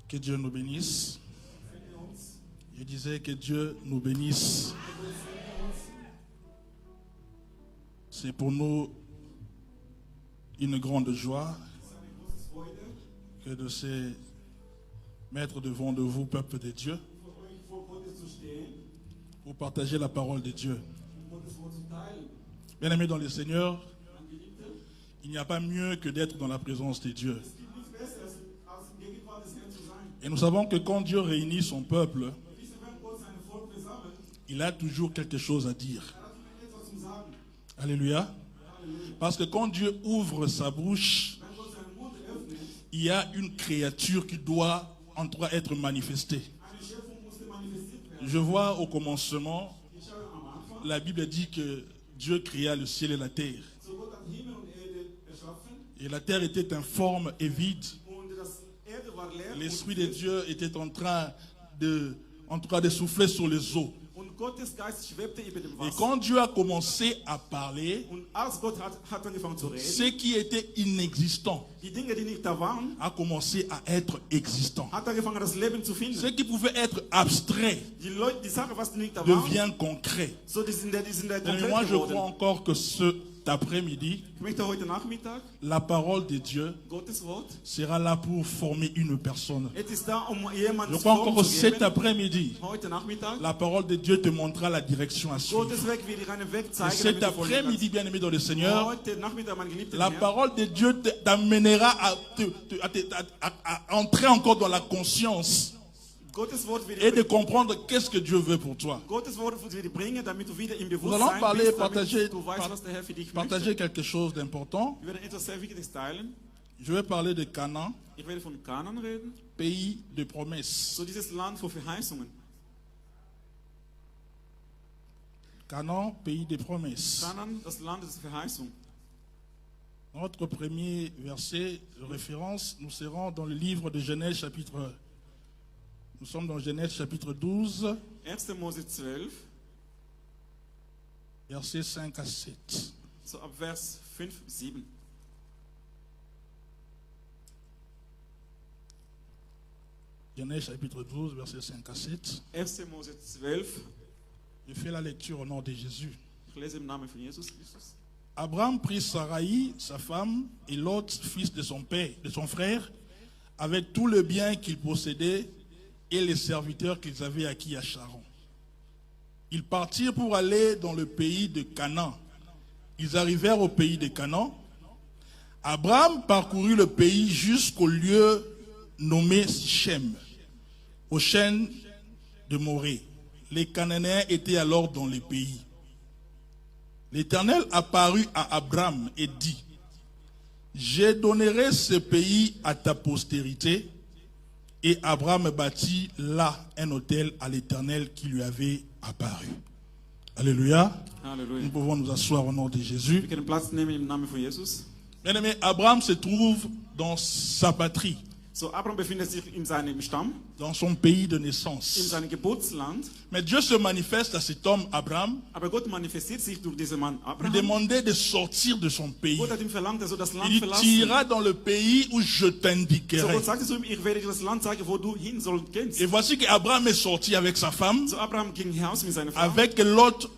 Que Dieu nous bénisse. Je disais que Dieu nous bénisse. C'est pour nous une grande joie que de se mettre devant de vous, peuple de Dieu, pour partager la parole de Dieu. Bien-aimés dans le Seigneur, il n'y a pas mieux que d'être dans la présence de Dieu. Et nous savons que quand Dieu réunit son peuple, il a toujours quelque chose à dire. Alléluia. Parce que quand Dieu ouvre sa bouche, il y a une créature qui doit être manifestée. Je vois au commencement, la Bible dit que Dieu créa le ciel et la terre. Et la terre était informe et vide. L'Esprit de Dieu était en train de souffler sur les eaux. Et quand Dieu a commencé à parler, ce qui était inexistant a commencé à être existant. Ce qui pouvait être abstrait devient concret. Et moi, je crois encore que cet après-midi, la parole de Dieu sera là pour former une personne. Je crois encore que cet après-midi, la parole de Dieu te montrera la direction à suivre. Et cet après-midi, bien-aimé dans le Seigneur, la parole de Dieu t'amènera à entrer encore dans la conscience et de comprendre qu'est-ce que Dieu veut pour toi. Nous allons partager quelque chose d'important. Je vais parler de Canaan, pays de promesses. Canaan, pays de promesses. Notre premier verset de référence, nous serons dans le livre de Genèse chapitre. Nous sommes dans Genèse chapitre 12, 1. Mose 12, versets 5 à 7. so ab Vers 5, 7. Genèse chapitre 12, versets 5 à 7. 1. Mose 12, Je fais la lecture au nom de Jésus. ich lese im Namen von Jesus Christus. Abraham prit Sarai, sa femme, et Lot, fils de son père, de son frère, avec tout le bien qu'il possédait et les serviteurs qu'ils avaient acquis à Charan. Ils partirent pour aller dans le pays de Canaan. Ils arrivèrent au pays de Canaan. Abraham parcourut le pays jusqu'au lieu nommé Sichem, au chêne de Morée. Les Cananéens étaient alors dans le pays. L'Éternel apparut à Abraham et dit: Je donnerai ce pays à ta postérité. Et Abraham bâtit là un autel à l'Éternel qui lui avait apparu. Alléluia. Halleluja. Nous pouvons nous asseoir au nom de Jésus. Wir können Platz nehmen im Namen von Jesus. Bien-aimé, Abraham se trouve dans sa patrie, So, Abraham befindet sich in seinem Stamm, dans son pays de in naissance. seinem Geburtsland. Mais Dieu se manifeste à cet homme, Abraham, Aber Gott manifestiert sich durch diesen Mann lui Abraham. demandait de sortir de son pays. Gott hat ihm verlangt, er soll das Land Il dit: Tu verlassen. iras dans le pays où je So, t'indiquerai. Gott sagte zu ihm, ich werde dir das Land zeigen, wo du hin sollst. Et voici qu'Abraham est sorti avec sa femme, So, Abraham ging hinaus mit seiner Frau, avec Lot,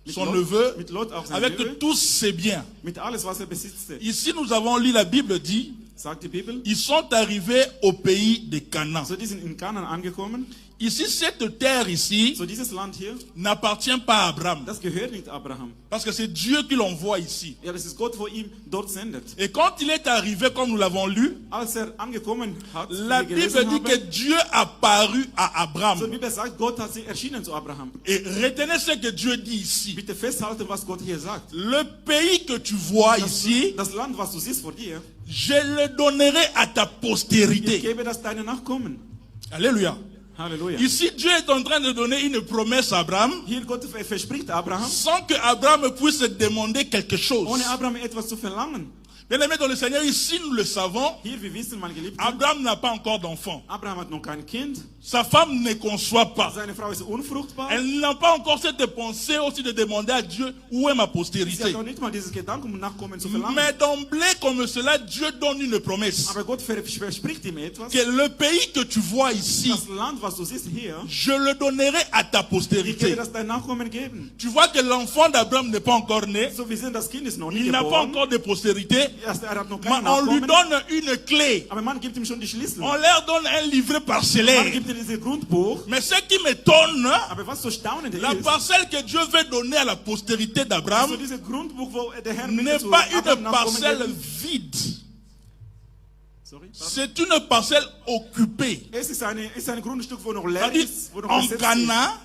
son neveu, mit Lot auch sein avec Löwe, tous ses biens. mit alles, was besitzte. Ici, nous avons lu, la Bible dit, Sagt die Bibel. ils sont arrivés au pays de Canaan. So, die sind in Kanaan angekommen. Ici, cette terre ici So, dieses Land hier, n'appartient pas à Abraham. das gehört nicht Abraham. Parce que c'est Dieu qui l'envoie ici. Ja, das ist Gott, wo ihm dort sendet. Et quand il est arrivé, comme nous l'avons lu, Als angekommen hat, la wie wir Bible gelesen dit haben, que Dieu apparut à so, die Abraham. Bibel sagt, Gott hat sich erschienen zu Abraham. Et retenez ce que Dieu dit ici. Bitte festhalten, was Gott hier sagt. Le pays que tu vois ici, Das Land, was du siehst vor dir, je le donnerai à ta ich postérité. gebe das deinen Nachkommen. Alléluia. Halleluja. Ici, Dieu est en train de donner une promesse à Abraham Hier Gott verspricht Abraham, sans que Abraham puisse demander quelque chose. ohne Abraham etwas zu verlangen. Bien aimé dans le Seigneur, ici nous le savons, Hier, wir wissen, meine Geliebten, Abraham n'a pas encore d'enfant. Abraham hat noch kein Kind. Sa femme ne conçoit pas. Seine Frau ist unfruchtbar. Elle n'a pas encore cette pensée aussi de demander à Dieu où est ma Sie postérité. hat auch nicht mal dieses Gedanken, um Nachkommen zu verlangen. Mais d'emblée comme cela, Dieu donne une promesse. Aber Gott verspricht ihm etwas. Que le pays que tu vois ici, Das Land, was du siehst hier, je le donnerai à ta ich werde postérité. das dein Nachkommen geben. Tu vois que l'enfant d'Abraham n'est pas encore né. So, wir sehen, das Kind ist noch nicht Il n'a pas geboren. encore de postérité. Er hat noch Mais keine on lui Nachkommen. donne une clé. Aber man gibt ihm schon die Schlüssel. On leur donne un livret Man parcellaire. gibt ihm dieses Grundbuch. Mais ce qui m'étonne, Aber was so staunend la ist, parcelle que Dieu veut donner à la postérité so d'Abraham dieses Grundbuch, wo der Herr n'est zu pas Abraham une Nachkommen parcelle geben. vide. Sorry? C'est une parcelle occupée. Es ist ein Grundstück, wo noch leer C'est-à-dire, ist, wo noch en besetzt ist. Cana,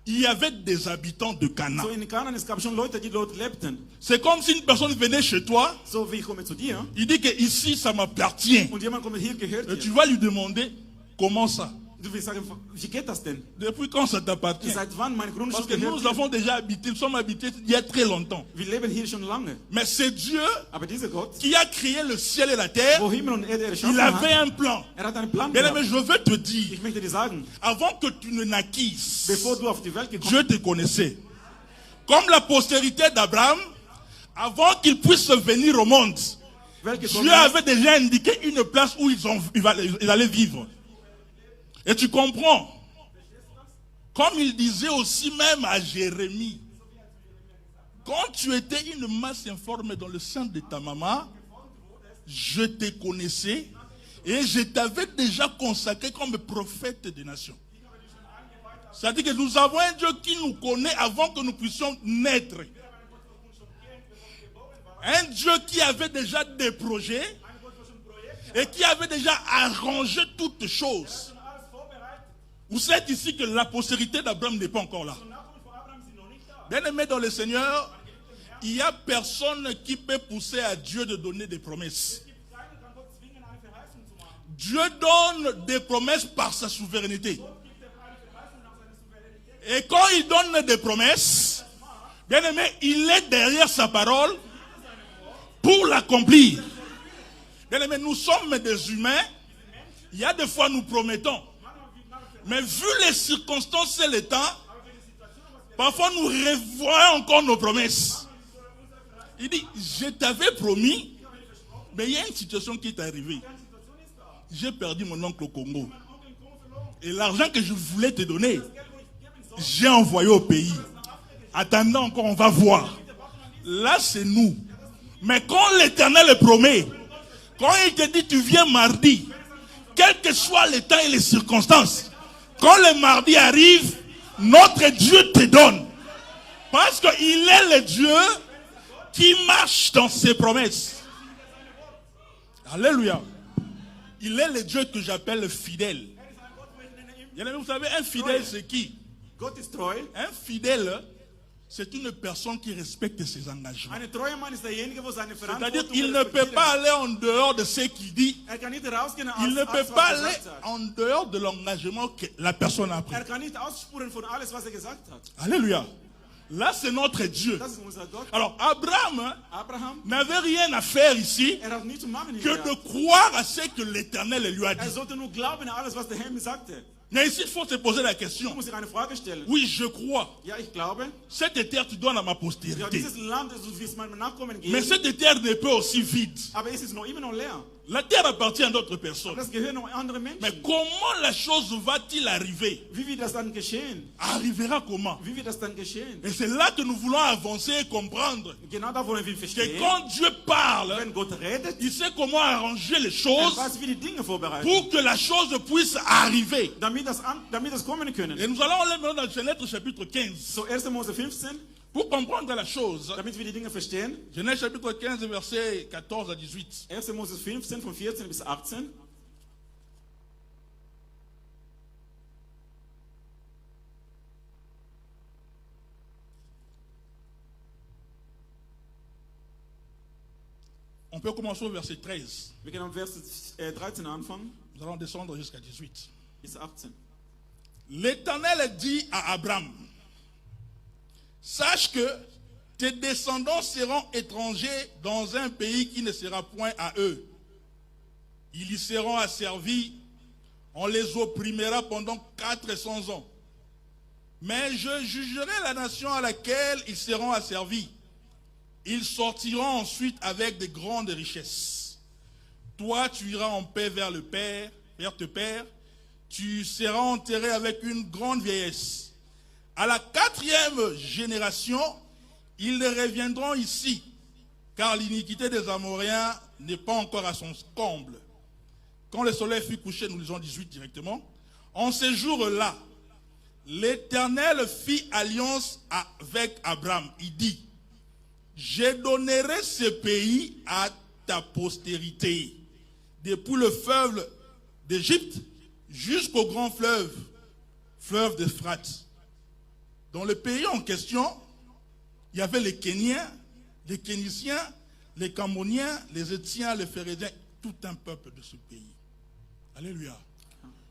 il y avait des habitants de Cana. So in Kanaan, es gab schon Leute, die dort lebten. C'est comme si une personne venait chez toi, So wie ich komme zu dir il dit que ici ça m'appartient. und jemand kommt hier gehört Et tu hier. vas lui demander comment ça. Du willst sagen, wie geht das denn? Depuis quand ça t'appartient? Seit wann mein Parce Grundstück que gehört nous hier? avons déjà habité, nous sommes habités il y a très longtemps. Wir leben hier schon lange. Mais c'est Dieu Aber dieser Gott, qui a créé le ciel et la terre. wo Himmel und Erde erschaffen Il avait hat, un plan. hat einen Plan Bien aimé, gehabt. je veux te dire, Ich möchte dir sagen, avant que tu ne naquisses, bevor du auf die Welt gekommen Dieu te connaissait. Comme la postérité d'Abraham, avant qu'il puisse venir au monde, Welt gekommen Dieu ist, avait déjà indiqué une place où ils allaient vivre. Et tu comprends. Comme il disait aussi même à Jérémie, quand tu étais une masse informe dans le sein de ta maman, je te connaissais et je t'avais déjà consacré comme prophète des nations. C'est-à-dire que nous avons un Dieu qui nous connaît avant que nous puissions naître. Un Dieu qui avait déjà des projets et qui avait déjà arrangé toutes choses. Vous êtes ici que la postérité d'Abraham n'est pas encore là. Bien aimé dans le Seigneur, il n'y a personne qui peut pousser à Dieu de donner des promesses. Dieu donne des promesses par sa souveraineté. Et quand il donne des promesses, bien aimé, il est derrière sa parole pour l'accomplir. Bien aimé, nous sommes des humains. Il y a des fois nous promettons. Mais vu les circonstances et les temps, parfois nous revoyons encore nos promesses. Il dit, je t'avais promis, mais il y a une situation qui est arrivée. J'ai perdu mon oncle au Congo. Et l'argent que je voulais te donner, j'ai envoyé au pays. Attendant encore, on va voir. Là, c'est nous. Mais quand l'Éternel promet, quand il te dit, tu viens mardi, quel que soit le temps et les circonstances, quand le mardi arrive, notre Dieu te donne. Parce qu'il est le Dieu qui marche dans ses promesses. Alléluia. Il est le Dieu que j'appelle fidèle. Vous savez, un fidèle, c'est qui? Gott ist treu. Un fidèle, c'est une personne qui respecte ses engagements. Ein treuer Mann ist derjenige, wo seine C'est-à-dire Verantwortung qu'il ne peut pas aller en dehors de ce qu'il dit. Er kann nicht rausgehen, Il ne als peut was pas er aller gesagt hat. en dehors de l'engagement que la personne a pris. Er kann nicht ausspuren von alles, was er gesagt hat. Alléluia. Là, c'est notre Dieu. Das ist unser Gott. Alors, Abraham Abraham, n'avait rien à faire ici er hat nichts zu machen que hier. de croire à ce que l'Éternel lui a Er dit. sollte nur glauben an alles, was der Herr ihm sagte. Mais ici, il faut se poser la Du question. musst dir eine Frage stellen. Oui, je crois. Ja, ich glaube. Cette terre, tu donnes à ma Ja, postérité. dieses Land, du wirst meinem Nachkommen Mais geben. cette terre n'est pas aussi vide. Aber es ist noch immer noch leer. La terre appartient à d'autres personnes. Das gehört noch andere Mais Menschen. comment la chose va-t-il arriver? Wie wird das dann geschehen? Arrivera comment? Wie wird das dann geschehen? Et c'est là que nous voulons avancer et comprendre Genau da wollen wir que verstehen. quand Dieu parle, Wenn Gott redet, il sait comment arranger les er choses weiß, wie die Dinge vorbereiten, pour que la chose puisse arriver. damit das kommen können. Et nous allons aller maintenant dans Genèse chapitre 15 So 1. Mose 15, pour comprendre la chose. damit wir die Dinge verstehen. Genèse chapitre 15, versets 14 à 18. 1. Mose 15, von 14 bis 18. On peut commencer au verset 13. Wir können am Vers 13 anfangen Nous allons descendre jusqu'à 18. bis 18. L'Éternel dit à Abraham, sache que Tes descendants seront étrangers dans un pays qui ne sera point à eux. Ils y seront asservis. On les opprimera pendant 400 ans. Mais je jugerai la nation à laquelle ils seront asservis. Ils sortiront ensuite avec de grandes richesses. Toi, tu iras en paix vers le Père, vers tes pères. Tu seras enterré avec une grande vieillesse. À la 4e génération, ils reviendront ici, car l'iniquité des Amoréens n'est pas encore à son comble. Quand le soleil fut couché, nous lisons 18 directement, en ces jours-là, l'Éternel fit alliance avec Abraham. Il dit, je donnerai ce pays à ta postérité, depuis le fleuve d'Égypte jusqu'au grand fleuve, fleuve d'Euphrate. Dans le pays en question, il y avait les Kéniens, les Kéniciens, les Camboniens, les Étiens, les Phérésiens, tout un peuple de ce pays. Alléluia.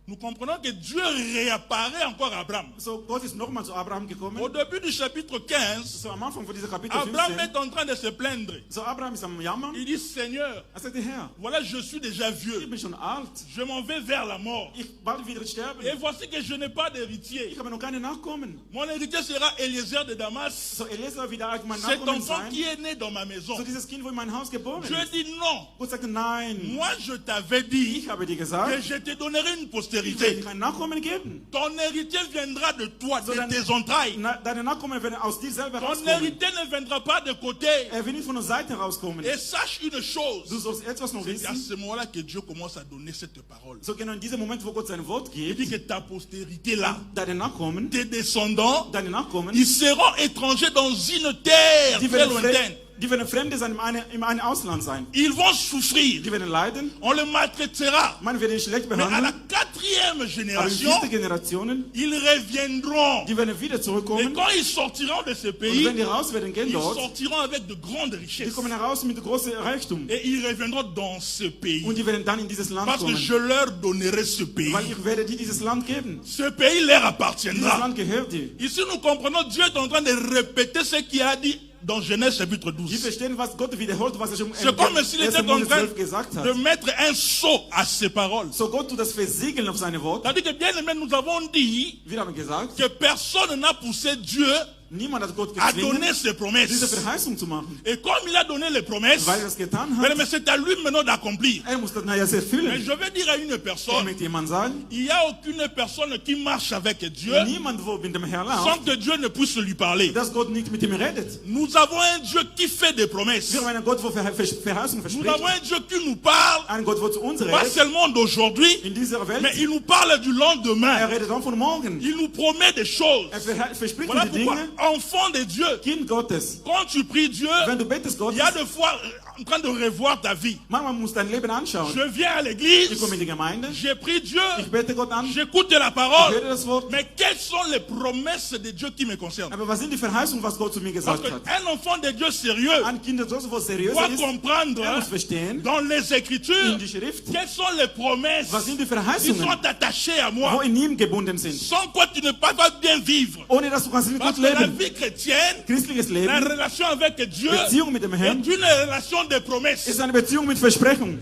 Nous comprenons que Dieu réapparaît encore à Abraham. So, Gott ist nochmal zu Abraham gekommen. Au début du chapitre 15, So, am Anfang von diesem Kapitel Abraham 15. est en train de se plaindre. So, Abraham ist am Jammern. Il dit, Seigneur, Sagte, Herr, voilà, je suis déjà ich vieux. bin schon alt. Je m'en vais vers la mort. Ich bald wieder sterben. Et voici que je n'ai pas d'héritier. Ich habe noch keine Nachkommen. Mon héritier sera Eliezer de Damas. So, Eliezer wird mein Cet Nachkommen enfant sein. qui est né dans ma maison. So, dieses Kind, wo in mein Haus geboren Dieu ist. dit non. Gott sagte, nein. Moi, je t'avais dit Ich habe dir que gesagt, je te donnerai une ich werde postérité. dir kein Nachkommen geben. Ton héritier viendra de toi, So, de tes entrailles. Deine Nachkommen werden aus dir selber Ton rauskommen. héritier ne viendra pas de côté. Wird nicht von der Seite rauskommen. Et sache une Du chose. sollst etwas noch C'est à wissen. ce moment-là que Dieu commence à donner cette parole. So, genau in diesem Moment, wo Gott sein Wort Il dit gibt, que ta postérité là, deine Nachkommen, tes descendants, deine Nachkommen, ils seront étrangers dans une terre die très werden, lointaine. die werden Fremde sein in einem Ausland sein. Ils vont souffrir. Die werden leiden. On les maltraitera. Man wird ihn schlecht Mais à la behandeln. 4e Aber in génération, 4. Generationen, ils reviendront. die werden wieder Et zurückkommen. quand ils sortiront de ce Und pays, wenn die raus werden gehen ils dort, sortiront avec de grandes die richesses. kommen heraus mit großem Reichtum. Et ils reviendront dans ce pays. Und die werden dann in dieses Land Parce que kommen. je leur donnerai ce pays. Weil ich werde dir dieses Land geben. Ce pays leur Dieses appartiendra. Land gehört dir. Ici, nous comprenons, Dieu est en train de répéter ce qu'il a dit dans Genèse chapitre Wir 12. verstehen, was Gott wiederholt, was er schon C'est comme s'il était 1. en Mose train 12 gesagt de hat. mettre un sceau à ses paroles. So Gott tut das versiegeln auf seine Worte. C'est-à-dire que bien aimé, nous avons dit Wir haben gesagt, que personne n'a poussé Dieu niemand hat Gott à gezwungen, donner ses diese promesses. Verheißung zu machen. Et comme il a donné les promesses, Weil er es getan mais hat, c'est à lui maintenant d'accomplir. er muss das jetzt Mais erfüllen. je vais dire à une Ich personne, möchte jemand sagen, il n'y a aucune personne qui marche avec Dieu niemand, wo mit dem Herrn sans läuft, que Dieu ne puisse lui parler. dass Gott nicht mit ihm redet. Nous avons un Dieu qui fait des promesses. Wir haben einen Gott, wo Verheißung Nous avons verspricht. un Dieu qui nous parle, Einen Gott, wo zu uns pas redet. seulement d'aujourd'hui, In dieser mais Welt. il nous parle du lendemain. Er redet auch von morgen. Il nous promet des choses. Er verspricht Voilà uns die pourquoi, Dinge. enfant de Dieu, Kind Gottes. quand tu pries Dieu, Wenn du betest il y a Gottes, des fois en train de revoir ta vie. manchmal musst du dein Leben anschauen. Je viens à Ich l'église, komme in die Gemeinde. j'ai pris Dieu, Ich bete Gott an. j'écoute la Ich parole, höre das Wort. mais quelles sont les promesses de Dieu qui me concernent? Aber was sind die Verheißungen, was Gott zu mir Parce gesagt hat? qu'un enfant de Dieu sérieux Ein Kind, das so seriös doit ist, comprendre er muss verstehen, dans les Écritures in die Schrift, quelles sont les promesses was sind die qui sont Verheißungen, attachées à wo moi, in ihm gebunden sind. sans quoi tu ne peux pas bien vivre. Ohne dass du kannst nicht Parce gut que la leben. vie chrétienne, Christliches la Leben, relation avec Dieu Beziehung mit dem est Herrn, une relation de promesses. ist eine Beziehung mit Versprechen.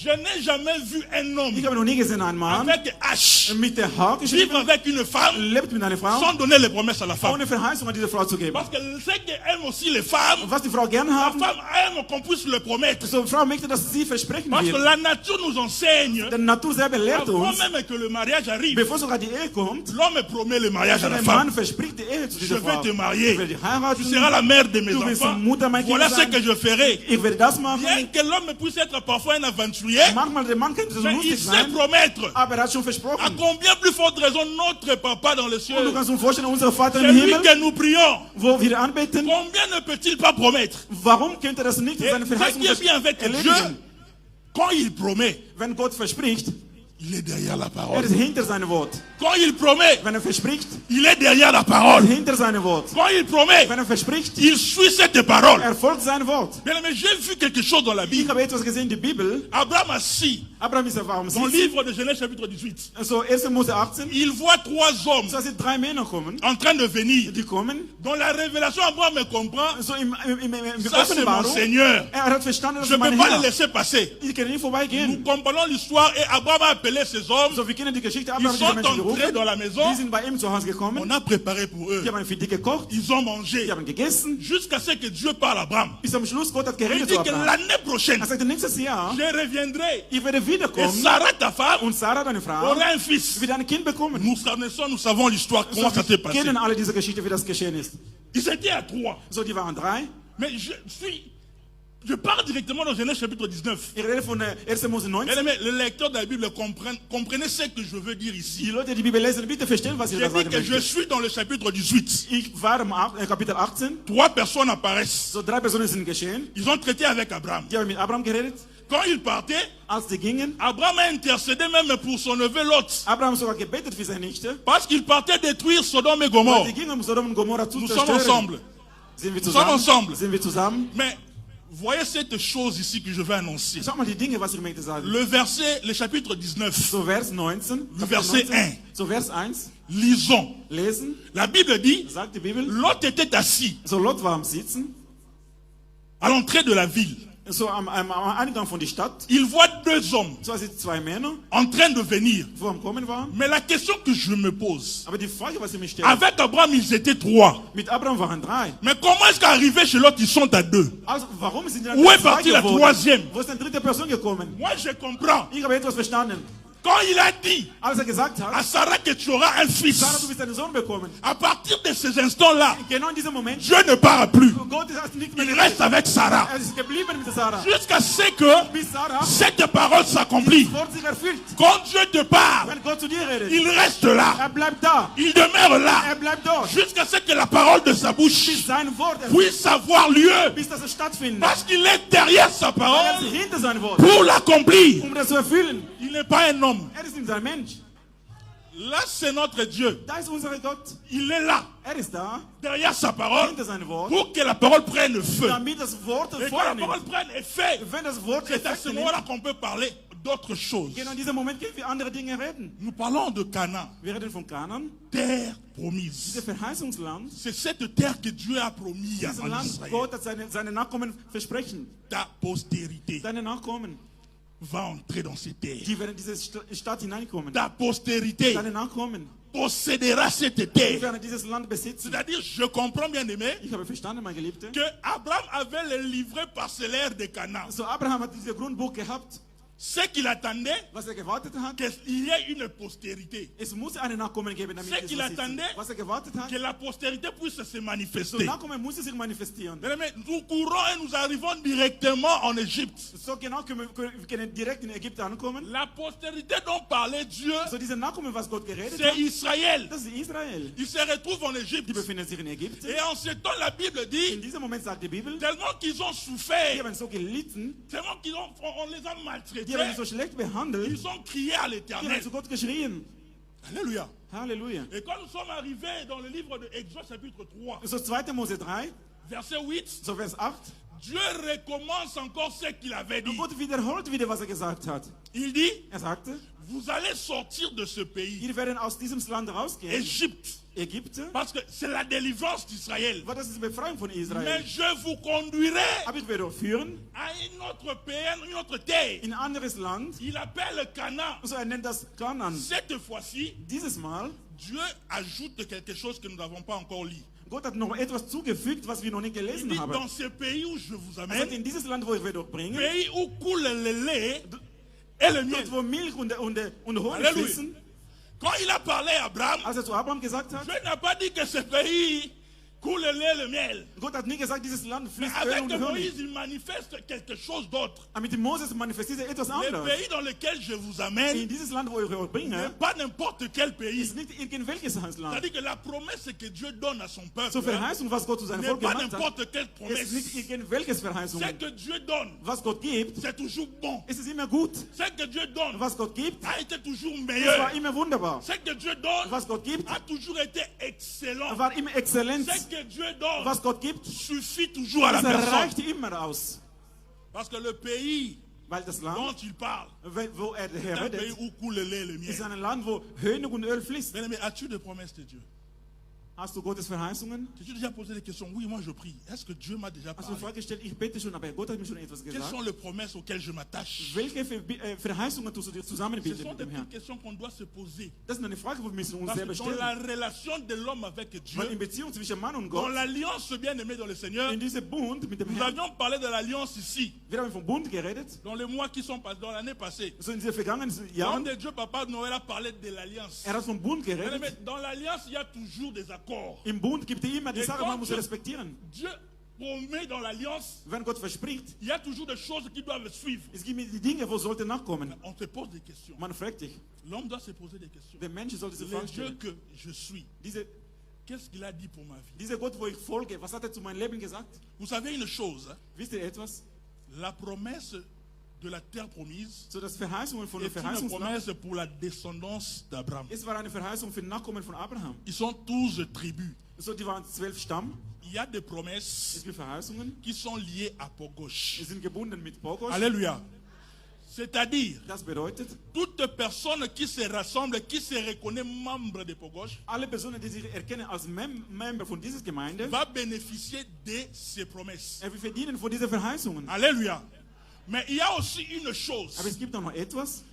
Je n'ai jamais vu un homme Ich habe noch nie gesehen, ein Mann avec H mit der H vivre geschrieben, avec une femme lebt mit einer Frau, sans donner les promesses à la femme. ohne Verheißung an diese Frau zu geben. Parce qu'elle sait qu'elle aime aussi les femmes. Und was die Frau gern La haben, femme aime qu'on puisse le promettre. so eine Frau möchte, dass sie versprechen Parce que wird. la nature nous enseigne, Denn Natur selber lehrt avant uns, même que le mariage arrive, bevor sogar die Ehe kommt, l'homme promet le mariage à la der femme. Mann verspricht die Ehe zu Je dieser vais Frau. te Ich marier. werde dich Tu heiraten, seras la mère de mes du wirst enfants. Mutter meiner Voilà Kinder ce sein. que je ferai. Ich werde das machen. Bien que l'homme puisse être parfois un aventurier, Manchmal der Mann könnte so mais il lustig sait sein, promettre. aber er hat schon À versprochen. combien plus forte raison notre papa dans les cieux, Und du kannst dir vorstellen, unser Vater c'est im lui Himmel, que nous prions. wo wir anbeten, Combien ne peut-il pas promettre? warum könnte er das nicht in Et seine ce Verheißung qui est bien avec Dieu, erledigen? quand il promet, Wenn Gott verspricht, il est derrière la Er parole. ist hinter seinem Wort. Quand il promet, Wenn er verspricht, il est derrière la er parole. ist hinter seinem Wort. Quand il promet, Wenn er verspricht, il suit cette parole. er folgt seinem Wort. Bien, mais j'ai vu quelque chose dans la Ich Bible. habe etwas gesehen in der Bibel. Abraham assis, Abraham ist auf dem dans le Sitz. livre de Genèse chapitre 18. So 1. Mose 18. Il voit 3 hommes So sind 3 Männer kommen. en train de venir. Die kommen. Dans la révélation, Abraham me comprend. So im Ça, c'est mon Offenbarung. Seigneur. Er hat verstanden, dass Je ne mein peux pas les Herr. laisser passer. Ich kann nicht Nous vorbeigehen. comprenons l'histoire et Abraham a appelé ces hommes. So, wir kennen die Geschichte. Ils Abraham hat sont diese Menschen entrés gerufen. dans la maison. Die sind bei ihm zu Hause On gekommen. a préparé pour eux. Die haben für die gekocht. Ils ont mangé. Die haben gegessen. Jusqu'à ce que Dieu parle à Abraham. Bis am Schluss Gott hat Il geredet dit zu que Abraham. l'année prochaine, Er sagte, nächstes Jahr, je reviendrai. ich werde Et wiederkommen. Sarah, ta femme, Und Sarah, deine Frau, aura un fils. wird ein Kind bekommen. Nous connaissons, nous savons l'histoire, So, comment ça s'est wir passé. kennen alle diese Geschichte, wie das geschehen ist. Ils étaient à 3. So, die waren 3. Mais je pars directement dans Genèse chapitre 19. Ich rede von 1. Mose 19. Bien-aimés, le lecteur de la Bible comprenez ce que je veux dire Die ici. Leute, die die Bibel lesen, bitte verstehen, was ich J'ai da dit sagen que je möchte. suis dans le chapitre 18. Ich war im Kapitel 18. 3 personnes apparaissent. So 3 Personen sind geschehen. Ils ont traité avec Abraham. Die haben mit Abraham geredet. Quand ils partaient, Als die gingen, Abraham a intercédé même pour son neveu Lot. Abraham sogar gebetet für seine Nichte. Parce qu'il partait détruire Sodome et Weil Gomorre. die gingen, um Sodom und Gomorra zu Nous sommes zerstören. ensemble. Sind wir Nous sommes zusammen? ensemble. Sind wir zusammen? Mais voyez cette chose ici que je vais annoncer. Schau mal die Dinge, was ich möchte sagen. Le verset, le chapitre 19. So Vers 19. Le Verset 1. So Vers 1. Lisons. Lesen. La Bible dit, Sagt die Bibel. Lot était assis So Lot war am Sitzen. à l'entrée de la ville. So am Eingang von der Stadt. Il voit 2 hommes So sind 2 Männer, en train de venir. wo am Kommen waren. Mais la question que je me pose, Aber die Frage, was ich mir stelle. avec Abraham, ils étaient 3. Mit Abraham waren 3. Mais comment est-ce qu'arrivé chez Lot, ils sont à 2? Also warum sind die dann Où est zwei partie la geworden? troisième? Wo ist eine dritte Person gekommen? Moi, je comprends. Ich habe etwas verstanden. Quand il a dit Als er gesagt à hat, Sarah que tu auras un fils, Sarah, du wirst einen Sohn bekommen. à partir de ces instants-là, Genau in diesem Moment, Dieu ne part plus. Gott hat nicht mehr Il reste avec Sarah. Er ist geblieben mit Sarah. Jusqu'à ce que Bis Sarah cette parole s'accomplit. das Wort sich erfüllt. Quand Dieu te parle, Wenn Gott zu dir redet, il reste là. er bleibt da. Il demeure là. Er bleibt dort. Jusqu'à ce que la parole de sa bouche Bis sein Wort erfüllt. puisse avoir lieu. Bis das stattfindet. Parce qu'il est derrière sa Er parole ist hinter sein Wort. pour l'accomplir. Um das zu erfüllen. Il n'est pas un homme. Er ist nicht ein Mensch. Là, c'est notre Dieu. Da ist unser Gott. Il est là, Er ist da. derrière sa parole, Hinter sein Wort. pour que la parole prenne feu. Damit das Wort Et quand Feuer la parole nimmt. prenne effet, Wenn das Wort c'est à Effekt ce nimmt, moment-là qu'on peut parler d'autres choses. genau in diesem Moment können wir andere Dinge reden. Nous parlons de Canaan, Wir reden von Kanaan. terre promise. Dieses Verheißungsland. C'est cette terre que Dieu a promis Dieses en Land, Israël. Gott hat seine Nachkommen versprechen. Ta postérité Seine Nachkommen, va entrer dans cette terre. die werden in diese Stadt hineinkommen. Ta postérité Seine Nachkommen, possédera cette die terre. werden dieses Land besitzen. C'est-à-dire, je comprends bien aimé, Ich habe verstanden, mein Geliebter. que Abraham avait le livret parcellaire de Canaan. So Abraham hat dieses Grundbuch gehabt, Ce qu'il attendait, was er gewartet hat. qu'il y ait une postérité. Es muss eine Nachkommen geben, damit Ce es qu'il was ist. attendait, Was er gewartet hat. que la postérité puisse se So manifester. Nachkommen muss sich manifestieren. Mais nous courons et nous arrivons directement en Égypte. So genau können wir direkt in Ägypten ankommen. La postérité dont parlait Dieu, So diese Nachkommen, was Gott geredet c'est hat, Israël. das ist Israel. Il se retrouve en Die Égypte. befinden sich in Ägypten. Et en ce temps, la Bible In dit, diesem Moment sagt die Bibel, tellement qu'ils ont die souffert, haben so gelitten, tellement on les a die maltraités, haben so schlecht behandelt, ils ont crié à die l'Éternel. haben zu Gott geschrien. Alléluia. Halleluja. Et quand nous sommes arrivés dans le livre de Exode chapitre 3, So 2. Mose 3, verset 8, so Vers 8. Dieu recommence encore ce qu'il avait dit. Gott wiederholt wieder, was er gesagt hat. Il dit, Er sagte, vous allez sortir de ce pays, ihr werdet aus diesem Land rausgehen, Égypte, Ägypten, parce que c'est la délivrance d'Israël. weil das ist die Befreiung von Mais Israel. je vous conduirai Aber ich werde euch führen à un autre pays, une autre terre. in ein anderes Land. Il appelle Canaan. So er nennt das Kanaan. Cette fois-ci, Dieses Mal, Dieu ajoute quelque chose que nous n'avons pas encore lu. Gott hat noch etwas zugefügt, was wir noch nicht Il gelesen dit, haben. dans ce pays où je vous Er sagt, amène, in dieses Land, wo ich werde euch bringen, pays où coule le lait et le miel. dort wo Milch und Honig Halleluja. fließen, Quand il a parlé à Abraham, als er zu Abraham gesagt hat, Dieu n'a pas dit que ce pays coule le lait, le miel. Gott hat nie gesagt, dieses Land Mais fließt Öl avec und Honig. Moïse, il manifeste quelque chose d'autre. Aber mit dem Moses manifestiert er etwas Le anderes. pays dans lequel je vous In amène dieses Land, wo ich euch n'est bringe, pas n'importe quel pays. ist nicht irgendwelches Land. C'est-à-dire que la promesse que Dieu donne à son peuple Zur Verheißung, was Gott zu seinem n'est Volk pas gemacht hat, n'importe quelle ist promesse. nicht irgendwelches Verheißung. Ce que Dieu donne, Was Gott gibt, c'est toujours bon. ist es immer gut. Ce que Dieu donne Was Gott gibt, a été toujours es war meilleur. immer wunderbar. Ce que Dieu donne Was Gott gibt, a toujours été excellent. war immer Exzellenz. Ce que Dieu donne Was Gott gibt, suffit toujours à la es personne. reicht immer aus. Parce que le pays Weil das Land, dont il parle, wo er c'est un pays redet, où coule le lait et le ist miel. ein Land, wo Honig und Öl fließt. Bien-aimé, as-tu des promesses de Dieu? Hast du Gottes Verheißungen? T'es-tu déjà posé des questions? Oui, moi je prie. Est-ce que Dieu m'a déjà Hast du parlé? die Frage gestellt, ich bete schon, aber Gott hat mir schon etwas Quelles gesagt. sont les promesses auxquelles je m'attache? Welche Verheißungen tust du dir Ce zusammenbinden sont mit des dem Herrn? petites questions qu'on doit se poser. Das ist eine Frage, die wir müssen uns Parce selber que dans la stellen. relation de l'homme avec Dieu, Weil in Beziehung zwischen Mann und dans Gott, l'alliance bien-aimée dans le Seigneur, in diesem Bund mit dem nous Herrn, avions parlé de l'alliance ici, wir haben vom Bund geredet, dans les mois qui sont passés, dans l'année passée. so in den vergangenen Quand Jahren. de Dieu, Papa de Noël a parlé de l'alliance. Er hat vom Bund Bien-aimé, geredet. dans l'alliance, il y a toujours des accords. Im Bund gibt es immer die Et Sache, quand man muss Dieu- respektieren. Dieu promet dans l'alliance, Wenn Gott verspricht, il y a toujours des choses qui doivent suivre. es gibt die Dinge, wo sollte nachkommen. On se pose des questions. Man fragt sich, L'homme doit se poser des questions. der Mensch sollte sich Le Fragen Dieu stellen. que je suis, qu'est-ce qu'il a dit pour ma vie? Dieser Gott, wo ich folge, was hat er zu meinem Leben gesagt? Vous savez une chose, hein? Wisst ihr etwas? La promesse de la terre promise So, das Verheißungen von der est une Verheißungsland, promesse pour la descendance d'Abraham. es war eine Verheißung für den Nachkommen von Abraham. Ils sont 12 tribus. So, die waren 12 Stamm. Il y a des Es promesses gibt Verheißungen, qui sont liées à Pogosh. die sind gebunden mit Pogosh. Alléluia. C'est-à-dire, Das bedeutet, toute personne qui se rassemble, qui se reconnaît membre de Pogosh, alle Personen, die sich erkennen als Member von dieser Gemeinde, va bénéficier de ces promesses. wir verdienen von diesen Verheißungen. Alléluia. Mais il y a aussi une chose. Aber es gibt auch noch etwas.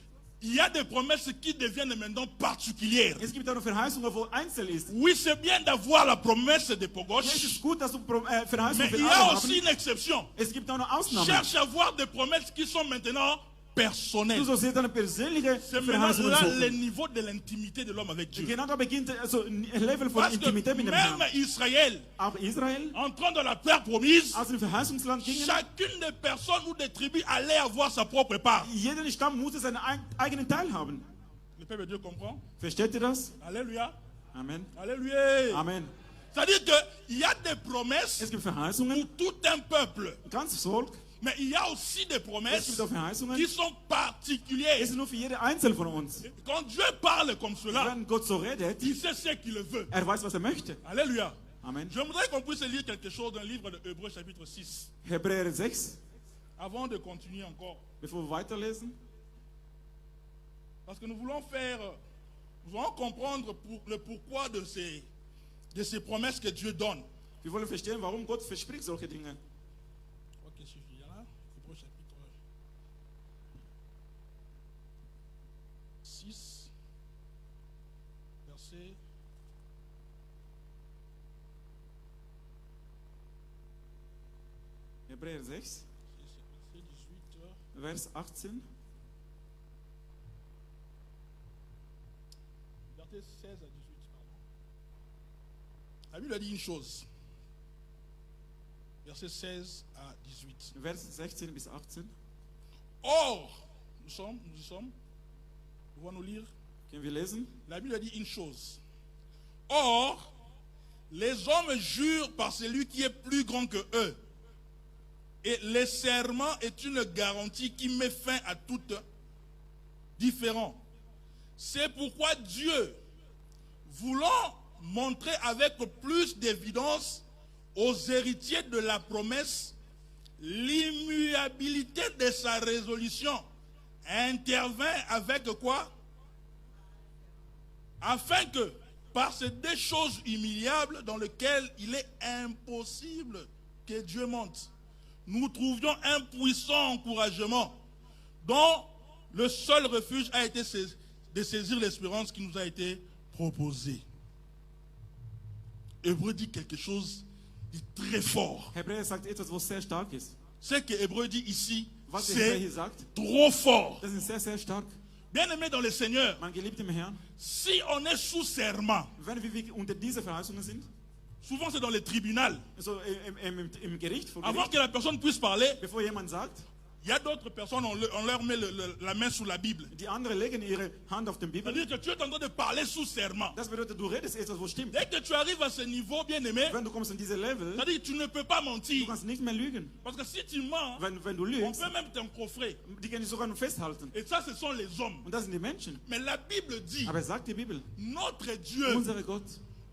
Il y a des promesses qui deviennent maintenant particulières. Es gibt auch noch Verheißungen, wo Einzel ist. Oui, c'est bien d'avoir la promesse de Ja, es Pogosh, ist gut, dass du Verheißungen mais für il y a Abraham aussi haben. une exception. Es gibt auch noch Ausnahmen. Cherche à avoir des promesses qui sont maintenant personnelles. Du sollst jetzt eine persönliche C'est maintenant Verheißung là le suchen. niveau de l'intimité de l'homme avec Dieu. Genau da beginnt also ein Level von Parce que Intimität mit dem même Herrn. Israël, Auch Israel, entrant dans la terre promise, als im Verheißungsland gingen, chacune des personnes ou des tribus allait avoir sa propre part. jeder Stamm musste seinen eigenen Teil haben. Le peuple de Dieu comprend? Versteht ihr das? Alléluia. Amen. Alléluia. Amen. C'est-à-dire qu'il y a des promesses Es gibt pour Verheißungen, tout un peuple. ganz Volk. Mais il y a aussi des Es promesses gibt auch Verheißungen, qui sont particulières. es ist nur für jede Einzelne von uns. Quand Dieu parle comme cela, Wenn Gott so redet, il sait ce qu'il veut. er weiß, was er möchte. Alléluia. Amen. J'aimerais qu'on puisse lire quelque chose d'un livre de Hébreux chapitre 6. Hebräer 6, Avant de continuer encore. bevor wir weiterlesen. Parce que nous voulons comprendre le pourquoi de ces promesses que Dieu donne. Wir wollen verstehen, warum Gott verspricht solche Dinge. Ok, suffit. Là, Hébreux chapitre 6, verset. Hebräer 6, Verset 18. Vers 18. Verset 16 à 18, pardon. La Bible a dit une chose. Verset 16 à 18. Vers 16 bis 18. Or, nous y sommes. Nous allons nous lire. Können wir lesen? La Bible a dit une chose. Or, les hommes jurent par celui qui est plus grand que eux. Et le serment est une garantie qui met fin à toute différence. C'est pourquoi Dieu, voulant montrer avec plus d'évidence aux héritiers de la promesse l'immuabilité de sa résolution, intervint avec quoi? Afin que, par ces deux choses humiliables dans lesquelles il est impossible que Dieu monte, nous trouvions un puissant encouragement dont le seul refuge a été de saisir l'espérance qui nous a été proposée. Hébreu dit quelque chose de très fort. Hebräer sagt etwas, was sehr stark ist. Ce que Hébreu dit ici, Was der Hebräer c'est hier sagt, trop fort. das ist sehr, sehr stark. Bien-aimé dans le Seigneur, Mein geliebter Herr, si on est sous serment, wenn wir unter dieser Verheißungen sind, Souvent, c'est dans les tribunaux. So, im Gericht, vor Avant Gericht, que la personne puisse parler, bevor jemand sagt, il y a d'autres personnes, on leur met la main sous la Bible. die anderen legen ihre Hand auf den Bibel. C'est-à-dire que tu es en train de parler sous serment. Das bedeutet, du redest etwas, wo stimmt. Dès que tu arrives à ce niveau, bien-aimé, Wenn du kommst in diese Level, c'est-à-dire que tu ne peux pas du mentir. kannst nicht mehr lügen. Parce que si tu mens, Wenn du on lügst, peut même t'encoffrer. die können dich sogar noch festhalten. Et ça, ce sont les hommes. Und das sind die Menschen. Mais la Bible dit, Aber sagt die Bibel, notre Dieu, unser Gott,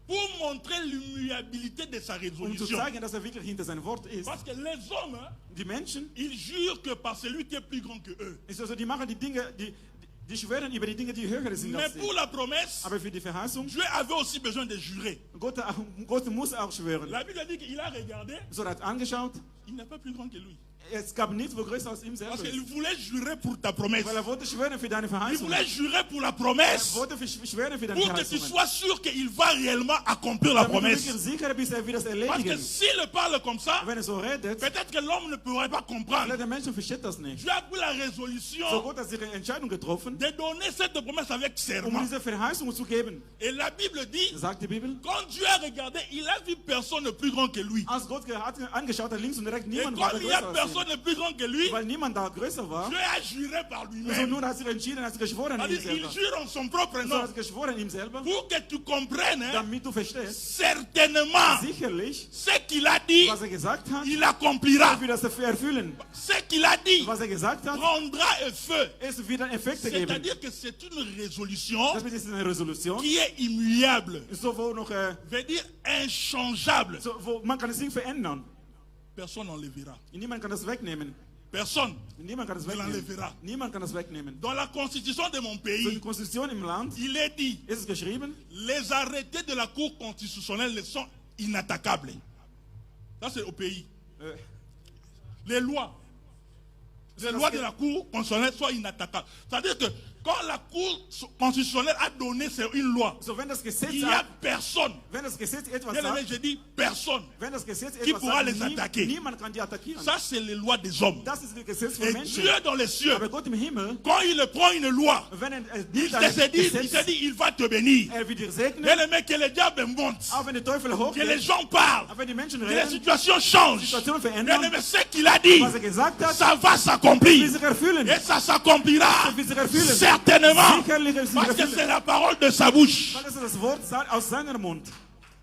pour montrer l'immuabilité de sa zu résolution. zeigen, dass wirklich hinter seinem Wort ist. Parce que les hommes, Die Menschen, ils jurent que par celui qui est plus grand que eux. ist also, die machen die Dinge, die schwören über die Dinge, die höher sind Mais als sie. pour la promesse, Aber für die Verheißung, Dieu avait aussi besoin de jurer. Gott muss auch schwören. La Bible dit qu'il a regardé, So, er hat angeschaut, il n'est pas plus grand que lui. es gab nichts, wo größer als ihm selber Parce ist. qu'il voulait jurer pour ta promesse. Weil er wollte schwören für deine Il Verheißung. voulait jurer pour la Er promesse. wollte schwören für deine Pour que tu Verheißung. sois sûr qu'il va réellement accomplir la Damit du promesse. wirklich sicher bist, er wird das Parce que erledigen. s'il parle comme ça, Wenn er so redet, peut-être que l'homme ne pourrait pas comprendre. vielleicht der Mensch versteht das nicht. Dieu a pris la résolution So Gott hat sich eine Entscheidung getroffen, de donner cette promesse avec serment. diese Verheißung zu geben. Et la Bible dit, Sagt die Bibel. quand Dieu a regardé, il a vu personne plus grand que lui. Als Gott hat angeschaut hat, links und rechts, Et niemand war comme il n'y a größer als personne plus grand que lui, ihn. Weil niemand da größer war, Dieu a juré par so lui-même. nun hat sich entschieden, hat sich geschworen ihm C'est-à-dire, il selber. jure en son propre So nom. hat sich geschworen ihm selber, Pour que tu comprennes, hein, damit du verstehst, certainement, sicherlich, ce qu'il a dit, was er gesagt hat, il accomplira. er wird das erfüllen. Ce qu'il a dit Was er gesagt hat, prendra feu. es wird einen Effekt geben. C'est-à-dire que c'est une résolution Das ist eine Resolution, qui est immuable, so wo noch, veut dire inchangeable. so, wo man kann es nicht verändern. Personne n'enlèvera. Niemand kann das wegnehmen. Personne. Niemand kann das Ne wegnehmen. l'enlèvera. Niemand kann das wegnehmen. Dans la constitution de mon So in pays, der Konstitution im Land il est dit, ist es geschrieben, les arrêtés de la Cour constitutionnelle sont inattaquables. Ça, c'est au pays. Les lois de la Cour constitutionnelle sont inattaquables. C'est-à-dire que quand la Cour constitutionnelle a donné une loi, so wenn das Gesetz il n'y a sagt, personne, wenn das Gesetz etwas bien aimé, sagt, je dis personne, wenn das Gesetz qui etwas pourra sagt, les attaquer. niemand kann die attackieren. Ça, c'est les lois des hommes. Das ist das Gesetz von Et Menschen. Dieu dans les cieux, Aber Gott im Himmel, quand il prend une loi, wenn il nimmt se ein dit, Gesetz, il va te bénir. er wird dir segnen, Bien aimé, que le diable monte, auch wenn der Teufel hochgeht, que les gens parlent, auch wenn die Menschen que les reden, situations changent. Situationen Bien verändern, aimé, ce qu'il a dit, was er gesagt hat, ça va wird s'accomplir. sich erfüllen. Et ça s'accomplira Das wird sich erfüllen. certainement. Sicherlich wird sich Parce que erfüllen. c'est la parole de sa bouche. Weil das ist das Wort aus seinem Mund.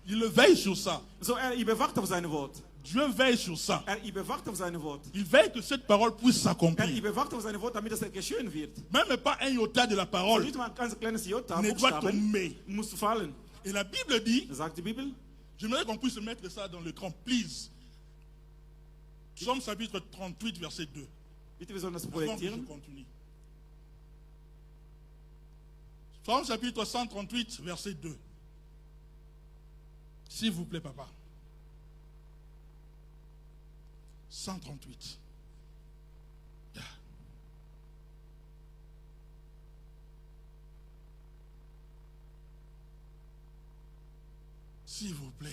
Il veille sur ça. So, er überwacht auf sein Wort. Dieu veille sur ça. Er überwacht auf sein Wort. Il veille que cette parole puisse Er s'accomplir. überwacht auf sein Wort, damit das geschehen wird. Même pas un iota de la parole Nicht mal ein ganz kleines Jota, ne doit Buchstaben, tomber. muss fallen. Et la Bible dit, Sagt die Bibel. j'aimerais qu'on puisse mettre ça dans l'écran, please. Psaume chapitre 38, verset 2. Bitte, wir sollen das Avant que je projektieren. continue. Psaume chapitre 138, verset 2. S'il vous plaît, papa. 138. Yeah. S'il vous plaît.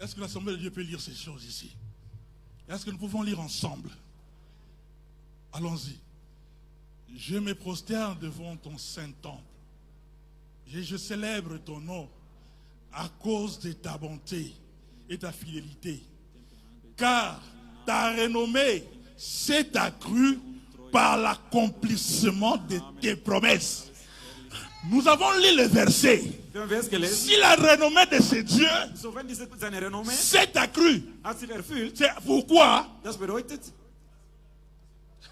Est-ce que l'Assemblée de Dieu peut lire ces choses ici? Est-ce que nous pouvons lire ensemble? Allons-y. Je me prosterne devant ton saint temple. Et je célèbre ton nom à cause de ta bonté et ta fidélité. Car ta renommée s'est accrue par l'accomplissement de tes promesses. Nous avons lu le verset. Wir haben Vers gelesen. Si la renommée de ce Dieu So, wenn seine Renommee s'est accrue, hat sich erfüllt, c'est pourquoi, das bedeutet,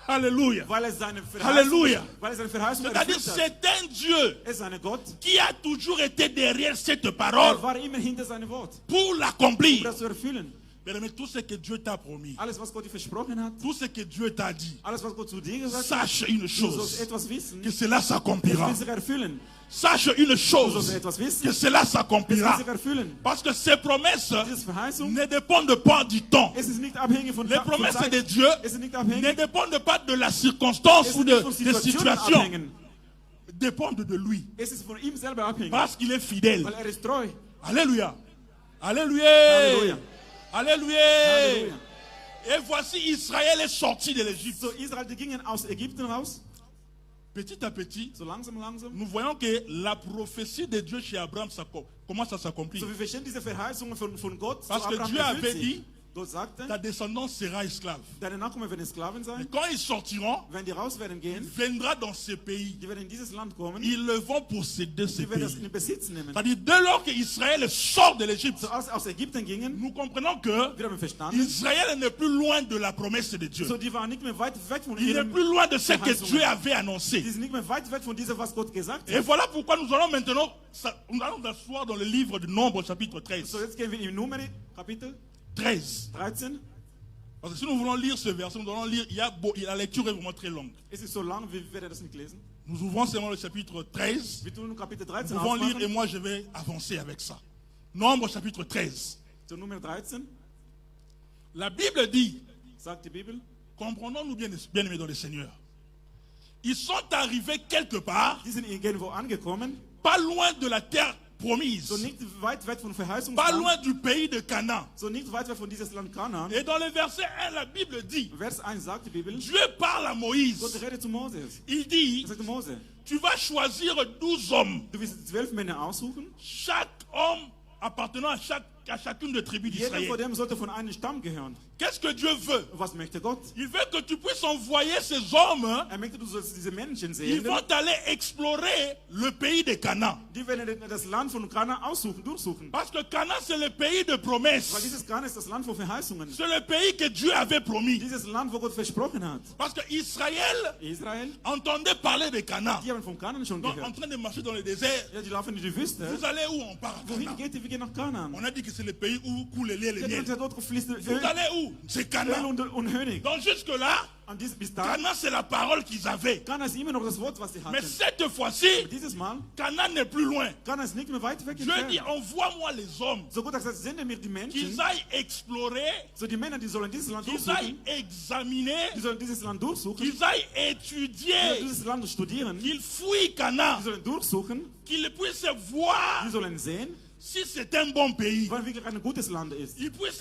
Alléluia, weil er seine Verheißung, Alléluia. weil er seine Verheißung C'est-à-dire erfüllt hat. c'est un Dieu Er ist ein Gott, qui a toujours été derrière cette parole er war immer hinter seinem Wort, pour um l'accomplir. das zu erfüllen. Mais tout ce que Dieu t'a promis, Alles, was Gott dir versprochen hat, tout ce que Dieu t'a dit, alles, was Gott zu dir gesagt hat, sache une du sollst chose, etwas wissen, que cela es s'accomplira. wird sich erfüllen. Sache une Du sollst chose, etwas wissen, que cela es wird s'accomplira. sich erfüllen. Parce que ces promesses Diese Verheißung, ne dépendent pas du temps. es ist nicht abhängig von Les von promesses Zeit, de Dieu es ist nicht ne abhängig, dépendent pas de la circonstance es ou ist de, nicht von des Situationen situations. abhängen. Dépendent de lui. Es ist von ihm selber abhängig, Parce qu'il est fidèle. weil er ist treu. Alléluia. Alléluia. Halleluja. Alléluia. Halleluja. Et voici Israël est sorti de l'Égypte. So, Israel, die gingen aus Ägypten raus. petit à petit, So langsam, langsam. nous voyons que la prophétie de Dieu chez Abraham commence à s'accomplir. So wir verstehen diese Verheißungen von Gott zu Parce que Abraham Dieu erfüllt avait sich. dit, Gott sagte, ta descendance sera esclave. deine Nachkommen werden Sklaven Et sein. quand ils sortiront, Wenn die raus werden il gehen, viendra dans ce pays. die werden in dieses Land kommen, Ils le vont posséder ce die werden das pays. in Besitz nehmen. C'est-à-dire, dès lors qu'Israël sort de l'Égypte, So aus Ägypten gingen, nous comprenons que wir haben verstanden, Israël n'est plus loin de la promesse de Dieu. so die waren nicht mehr weit weg von Il n'est ihrem plus loin de ce que Verheißungen. Dieu avait annoncé. Die sind nicht mehr weit weg von diesem, was Gott gesagt Et hat. voilà pourquoi nous allons maintenant nous allons nous asseoir dans le livre de Nombre, chapitre 13. So jetzt gehen wir in Numeri, Kapitel 13. 13. Parce que si nous voulons lire ce verset, nous allons lire, la lecture est vraiment très longue. Es ist so lang, wir werden das nicht lesen. Nous ouvrons seulement le chapitre 13. Wir tun Kapitel Nous 13 pouvons lire et aufmachen. moi je vais avancer avec ça. Nombre, chapitre 13. So Nummer 13, La Bible dit, sagt die Bibel, comprenons-nous bien, bien aimés dans le Seigneur. Ils sont arrivés quelque part, die sind irgendwo angekommen, pas loin de la terre promise, so nicht weit weg von pas Verheißungsland, loin du pays de Canaan. so nicht weit weg von dieses Land Kanaan. Et dans le verset 1, la Bible dit, Vers 1 sagt die Bibel, Dieu parle à Moïse. Gott redet zu Moses. Il dit, Er sagte Mose, tu vas choisir 12 hommes, du wirst 12 Männer aussuchen. chaque homme appartenant à chacune des tribus Jeder von d'Israël. dem sollte von einem Stamm gehören. Qu'est-ce que Dieu veut? Was möchte Gott? Il veut que tu puisses envoyer ces hommes. Er möchte, du sollst diese Menschen Ils sehen. vont aller explorer le pays de Canaan. Die werden das Land von Kanaan aussuchen, durchsuchen. Parce que Canaan, c'est le pays de Weil promesses. dieses Kanaan ist das Land von Verheißungen. C'est le pays que Dieu avait promis. Dieses Land, wo Gott versprochen hat. Parce que Israël Israel, entendait parler de Canaan. die haben von Kanaan schon Donc, en gehört. train de marcher dans le désert, Ja, die laufen in die Wüste. vous allez où? On part à Wohin Canaan. geht ihr? Wir gehen nach Kanaan. On a dit que c'est le pays où coule le lait et le Ja, miel. dort fließt Vous Öl allez où? C'est Canaan. und Honig. Donc jusque-là, Bis dahin, Canaan, c'est la parole qu'ils avaient. Kanaan ist immer noch das Wort, was sie Mais hatten. cette fois-ci, Dieses Mal, Canaan n'est plus loin. Kanaan ist nicht mehr weit weg Dieu dit, entfernt. envoie-moi les hommes, So Gott hat gesagt, sende mir die Menschen. qu'ils aillent explorer, So die Männer, die sollen dieses Land qu'ils aillent durchsuchen. examiner, Die sollen dieses Land durchsuchen. qu'ils aillent Die sollen étudier, dieses Land studieren. qu'ils fouillent Canaan, Die sollen durchsuchen. qu'ils puissent voir Die sollen sehen, si c'est un bon pays. wann wirklich ein gutes Land ist. Ils puissent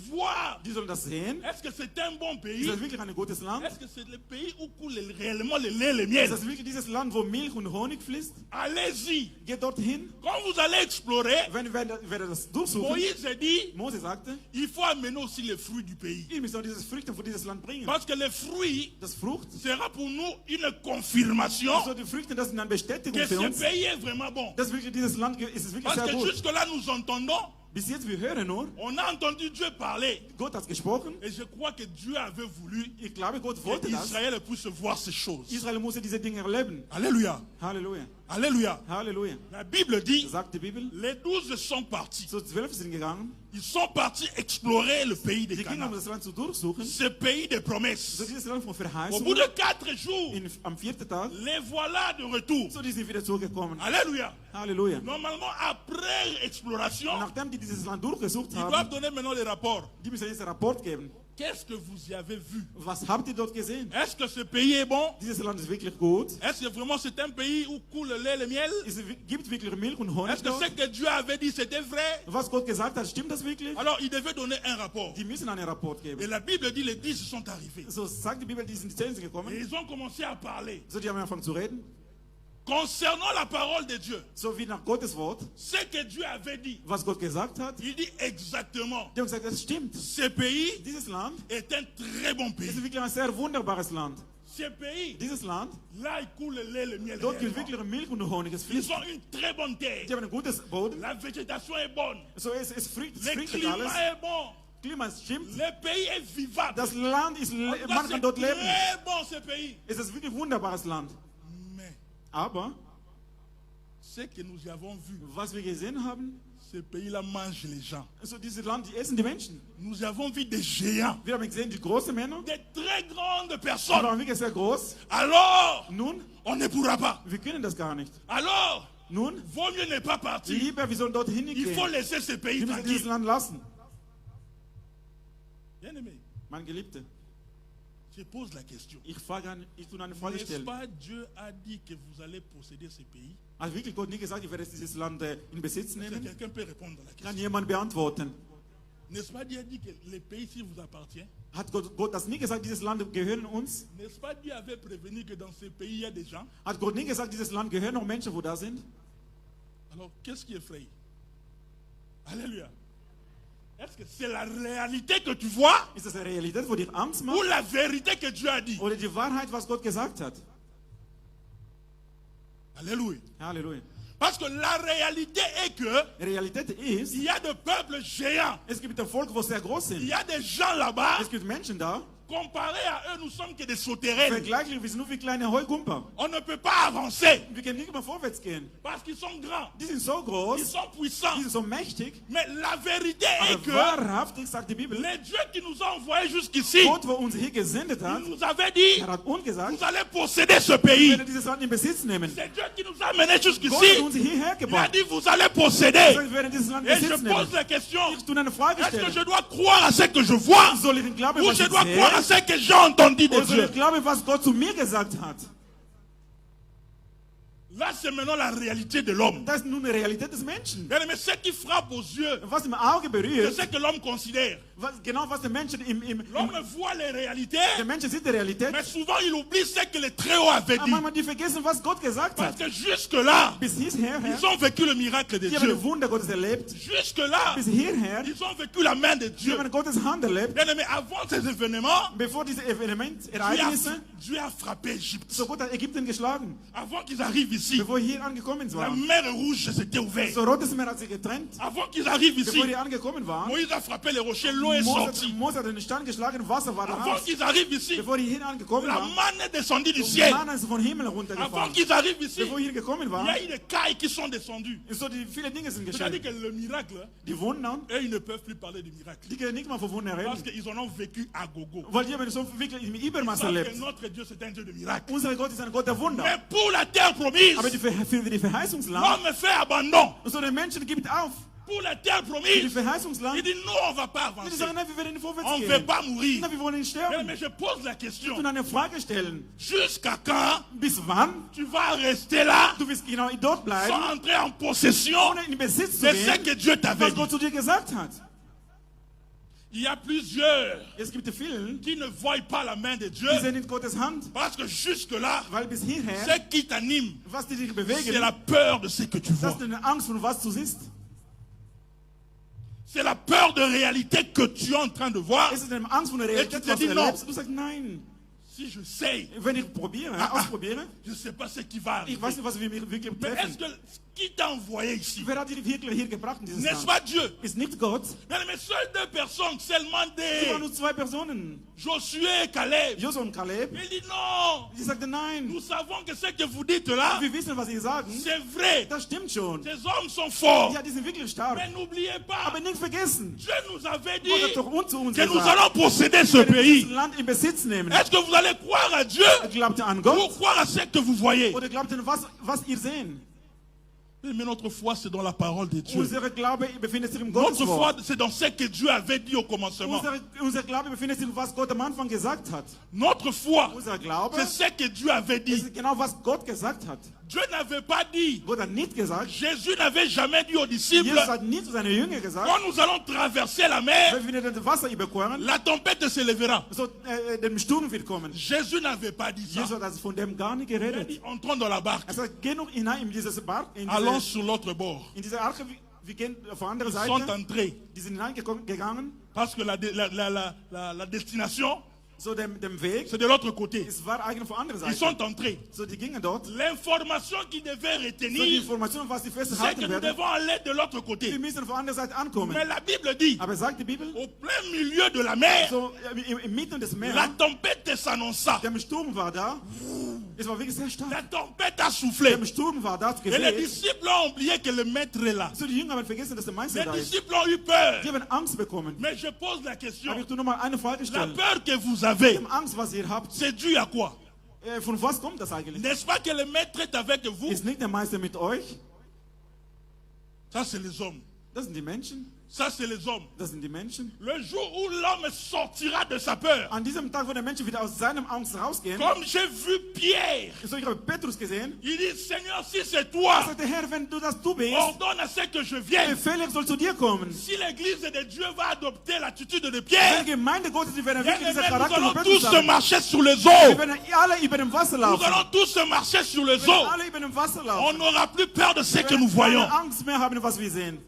voir, Die sollen das sehen. est-ce que c'est un bon Ist pays? das wirklich ein gutes Land? Est-ce que c'est le pays où coule réellement le lait et le Ist miel? das wirklich dieses Land, wo Milch und Honig fließt? Allez-y. Geht dorthin. Quand vous allez explorer, Wenn wir das durchsuchen, Moïse dit, Mose sagte, il faut amener aussi les fruits du pays. ihr müsst auch dieses Früchte von dieses Land bringen. Parce que les fruits Das Frucht, sera pour nous une confirmation also die Früchte, das sind eine Bestätigung que für ce uns, pays est vraiment bon. dass wirklich dieses Land ist es wirklich Parce sehr que gut. jusque-là, nous entendons, Bis jetzt, wir hören nur, on a entendu Dieu parler. Gott hat gesprochen. Et je crois que Dieu avait voulu Ich glaube, Gott wollte das. qu'Israël puisse voir ces choses. Israel musste diese Dinge erleben. Alléluia. Halleluja. Alléluia. Halleluja. La Bible dit, Sagt die Bibel. les 12 sont partis. So 12 sind gegangen. Ils sont partis explorer le pays de Die gingen, um Canaan. das Land zu durchsuchen. Ce pays de So promesses. dieses Land von Au bout Verheißung. de 4 jours, Am 4. Tag. les voilà de retour. So die sind wieder zurückgekommen. Alléluia. Halleluja. Normalement, après exploration, Nachdem die dieses Land durchgesucht ils doivent haben, donner maintenant les rapports. die müssen jetzt einen Rapport geben. Qu'est-ce que vous y avez vu? Was habt ihr dort gesehen? Est-ce que ce pays est bon? Dieses Land ist wirklich gut. Est-ce que vraiment c'est un pays où coule le lait et le miel? Gibt wirklich Milch und Honig Est-ce que dort? ce que Dieu avait dit c'était vrai? Was Gott gesagt hat, stimmt das wirklich? Alors il devait donner un rapport. Die müssen einen Rapport Et geben. la Bible dit les 10 sont arrivés. So sagt die Bibel, die sind die 10 Et gekommen. ils ont commencé à parler. So die haben angefangen zu reden. Concernant la parole de Dieu, So wie nach Gottes Wort, ce que Dieu avait dit, was Gott gesagt hat. il dit exactement. Die haben gesagt, das stimmt. Ce pays Dieses Land est un très bon ist pays. wirklich ein sehr wunderbares Land. Ce pays, Dieses Land, là il coule le lait et le miel. dort gibt réellement. wirklich Milch und Honig. Es Ils fließt. ont une très bonne terre. Die haben ein gutes Boden. La végétation est bonne. So es fruchtet Le alles. climat est bon. Klima stimmt. Le pays est vivable. Das Land ist, En tout cas, man c'est kann dort leben. très bon ce pays. Es ist wirklich ein wunderbares Land. Mais Aber ce que nous y avons vu, was wir gesehen haben, ce pays-là mange les gens. so dieses Land, die essen die Menschen. Nous y avons vu des géants, Wir haben gesehen, die großen Männer, des très grandes die personnes. waren wirklich sehr groß. Alors, Nun, on ne pourra pas. wir können das gar nicht. Alors, Nun, vaut mieux ne pas partir. lieber, wir sollen dorthin Il faut gehen. laisser ce pays Wir müssen dieses tranquille. Land lassen. Bien aimé, Mein Geliebter, je pose la question. ich tue eine Frage N'est-ce stellen. pas Dieu a dit que vous allez posséder ce pays? Hat wirklich Gott nie gesagt, ich werde dieses Land in Besitz Est-ce que nehmen? quelqu'un peut répondre à la Kann question? jemand beantworten? N'est-ce pas Dieu a dit que les pays ici vous appartiennent? Hat Gott das nie gesagt, dieses Land gehört uns? N'est-ce pas Dieu avait prévenu que dans ces pays il y a des gens? Hat Gott nie gesagt, dieses Land gehört noch Menschen, wo da sind? Alors qu'est-ce qui effraie? Alléluia. Est-ce que c'est la réalité que tu vois Ist das eine Realität, wo dir Angst ou macht? la vérité que Dieu a dit? Oder die Wahrheit, was Gott gesagt hat? Alléluia. Halleluja. Parce que la réalité est que Realität ist, il y a de peuples géants. es gibt ein Volk, wo sehr groß Il sind. y a des gens là-bas. Es gibt Menschen da. Comparé à eux, nous sommes que des sauterelles. Vergleichlich, wir sind nur wie kleine Heugumper. On ne peut pas avancer Wir können nicht mehr vorwärts gehen. parce qu'ils sont grands, Die sind so ils groß, sont puissants. die sind so mächtig. Mais la vérité est Aber que wahrhaftig, sagt die Bibel, les dieux qui nous ont envoyés jusqu'ici, Gott, wo uns hier gesendet hat, il nous avait dit, er hat uns gesagt, vous allez posséder ce wir pays. werden dieses Land in Besitz nehmen. C'est Dieu qui nous a amenés Gott jusqu'ici. hat uns hierher Il a gebracht. dit, vous allez Er posséder. sagt, wir werden dieses Land in Et je Besitz nehmen. pose la question, Ich tue eine Frage est-ce que stellen. je dois croire à ce que je vois Soll ich den Glauben, ou was je ich dois croire à sehe? ce que j'ai entendu de Oder soll Dieu? ich glauben, was Gott zu mir gesagt hat? Là, c'est maintenant la réalité de l'homme. Das ist nun eine Realität des Menschen. Mais ce qui frappe aux yeux, Was im Auge c'est berührt, ce que l'homme considère. genau was der Mensch L'homme voit les réalités, der Mensch sieht die Realität. mais souvent il oublie ce que le Très-Haut avait Aber dit. manchmal die vergessen, was Gott gesagt Parce hat. que jusque-là, Bis hierher, ils ont vécu le miracle de die haben Dieu. ein Wunder Gottes erlebt. Jusque-là, Bis hierher, ils ont vécu la main de die Dieu. haben Gottes Hand erlebt. Bien aimé, avant ces événements, Bevor diese Dieu Ereignisse, Dieu a frappé Égypte. so Gott hat Ägypten geschlagen. Avant qu'ils arrivent ici, Bevor hier angekommen la waren. mer rouge s'était ouverte. So Rotes Meer hat sich getrennt. Avant qu'ils arrivent ici, Bevor die angekommen waren, Moïse a frappé les rochers, l'eau est sortie. Mose hat den Stein geschlagen, Wasser war Avant daraus. qu'ils arrivent ici, Bevor die hier angekommen la waren, manne est descendue du ciel. Manna ist vom Himmel Avant runtergefahren. qu'ils arrivent ici, Bevor hier gekommen il y waren, a eu des cailles qui sont descendues. so die viele Dinge sind C'est-à-dire geschehen. que le miracle, Die Wunder, eux, ils ne peuvent plus parler du miracle. die können nicht mal von Wunder Parce reden. qu'ils en ont vécu à gogo. Weil die haben so wirklich im Übermaß Parce que erlebt. notre Dieu, c'est un Dieu de miracle. Unser Gott ist ein Gott der Wunder. Mais pour la terre promise, Aber für die Verheißungsland, l'homme fait abandon. so der Menschen gibt auf. Pour la terre Für die promise, il Verheißungsland, dit non, on ne va pas die avancer. sagen, nein, wir werden nicht vorwärts On ne veut gehen. pas mourir. Na, wir wollen nicht sterben. Mais je pose la Ich question. will eine Frage stellen. Jusqu'à quand Bis wann? tu vas rester là Du wirst genau dort bleiben, sans entrer en possession ohne in Besitz zu de ce gehen, que Dieu t'avait was dit? Gott zu dir gesagt hat. Il y a plusieurs Es gibt viele, qui ne voient pas la main de Dieu die sehen in Gottes Hand, parce que jusque-là, weil bis hierher, ce qui t'anime, was dich c'est bewegen, la peur de ce que tu das vois. ist eine Angst, von was du siehst. C'est la peur de réalité que tu es en train de voir. Es ist eine Angst von der Realität, tu te was du dis non. erlebst. Du sagst, nein. Si je sais, Wenn ich probiere, ausprobiere, je ne sais pas ce qui va ich arriver. weiß nicht, was wir wirklich Mais treffen. est-ce que qui t'a envoyé ici? Wer hat dich wirklich hier gebracht in dieses N'est-ce Land? pas Dieu? Ist nicht Gott. Mais seules deux personnes, seulement Es waren des nur zwei Personen, Josué et Caleb. Josua und Kaleb. Il dit non, Die sagten, nein, nous savons que ce que vous dites là, wir wissen, was sie sagen. c'est vrai. Das stimmt schon. Ces hommes sont forts. Ja, die sind wirklich stark. Mais n'oubliez pas, Aber nicht vergessen, Dieu nous avait Gott hat dit doch uns zu uns que nous gesagt, allons posséder ce wir werden pays. dieses Land in Besitz nehmen. Est-ce que vous allez croire à Dieu Glaubt ihr an ou Gott croire à ce que vous voyez? oder glaubt ihr an was ihr seht? Mais notre foi, c'est dans la parole de Dieu. Unser Glaube befindet sich im Notre foi, Gotteswort. c'est dans ce que Dieu avait dit au commencement. Unser Glaube befindet sich, was Gott am Anfang gesagt hat. Notre foi, Unser Glaube c'est ce que Dieu avait dit. ist genau, was Gott gesagt hat. Dieu n'avait pas dit, Gott hat nicht gesagt, Jésus n'avait jamais dit aux disciples, Jesus hat nie zu seinen Jüngern gesagt, quand nous allons traverser la mer, wenn wir das Wasser überqueren, la tempête se lèvera. so dem Sturm wird kommen. Jésus n'avait pas dit ça. Jesus hat von dem gar nicht Il a geredet. dit, entrons dans la barque, Er sagt, geh noch hinein in dieses Bark, allons sur l'autre bord. in diese Arche, wir gehen auf die andere Ils sont Seite. entrés Die sind hineingegangen, parce que la destination, so dem Weg, c'est de l'autre côté. es war eigentlich von der anderen Ils Seite. sont entrés. So, die gingen dort. L'information qu'ils devaient So, die retenir, Information, was sie c'est que festhalten nous werden, devons aller de l'autre wir côté. müssen von der anderen Seite ankommen. Mais la Bible dit, Aber sagt die Bibel, au plein milieu de la mer, so inmitten des la Meeres, tempête s'annonça. der Sturm war da. Es war wirklich sehr stark. La tempête a soufflé. Der Sturm war da Et les gewesen. disciples ont oublié que le maître est là. So, die Jünger haben vergessen, dass der Meister Les da ist. disciples ont eu peur. Die haben Angst bekommen. Mais je pose la question. Aber ich tue nochmal eine Frage La stellen. peur que vous avez, Die Angst, was ihr habt, c'est dû à quoi? von was kommt das eigentlich? N'est-ce pas que le maître est avec vous? Ist nicht der Meister mit euch? Ça, c'est les hommes. Das sind die Menschen. Ça, c'est les hommes. Das sind die Menschen. Le jour où l'homme sortira de sa peur, An diesem Tag, wo der Mensch wieder aus seinem Angst rausgehen, comme j'ai vu Pierre, so ich habe Petrus gesehen, il dit, Seigneur, si c'est toi, sagte, Herr, wenn du das du bist, ordonne à ce que je vienne. Felix soll zu dir kommen. Si l'église de Dieu va adopter l'attitude de Wenn Pierre, die Gemeinde Gottes, die werden bien wirklich aimé, diesen nous Charakter von allons Petrus tous haben. marcher sur les Wir eaux. werden alle über dem Wasser Nous laufen. allons tous marcher sur les Wir werden eaux. alle über dem Wasser On laufen. n'aura plus peur de ce Wir que nous werden voyons. keine Angst mehr haben, was wir sehen.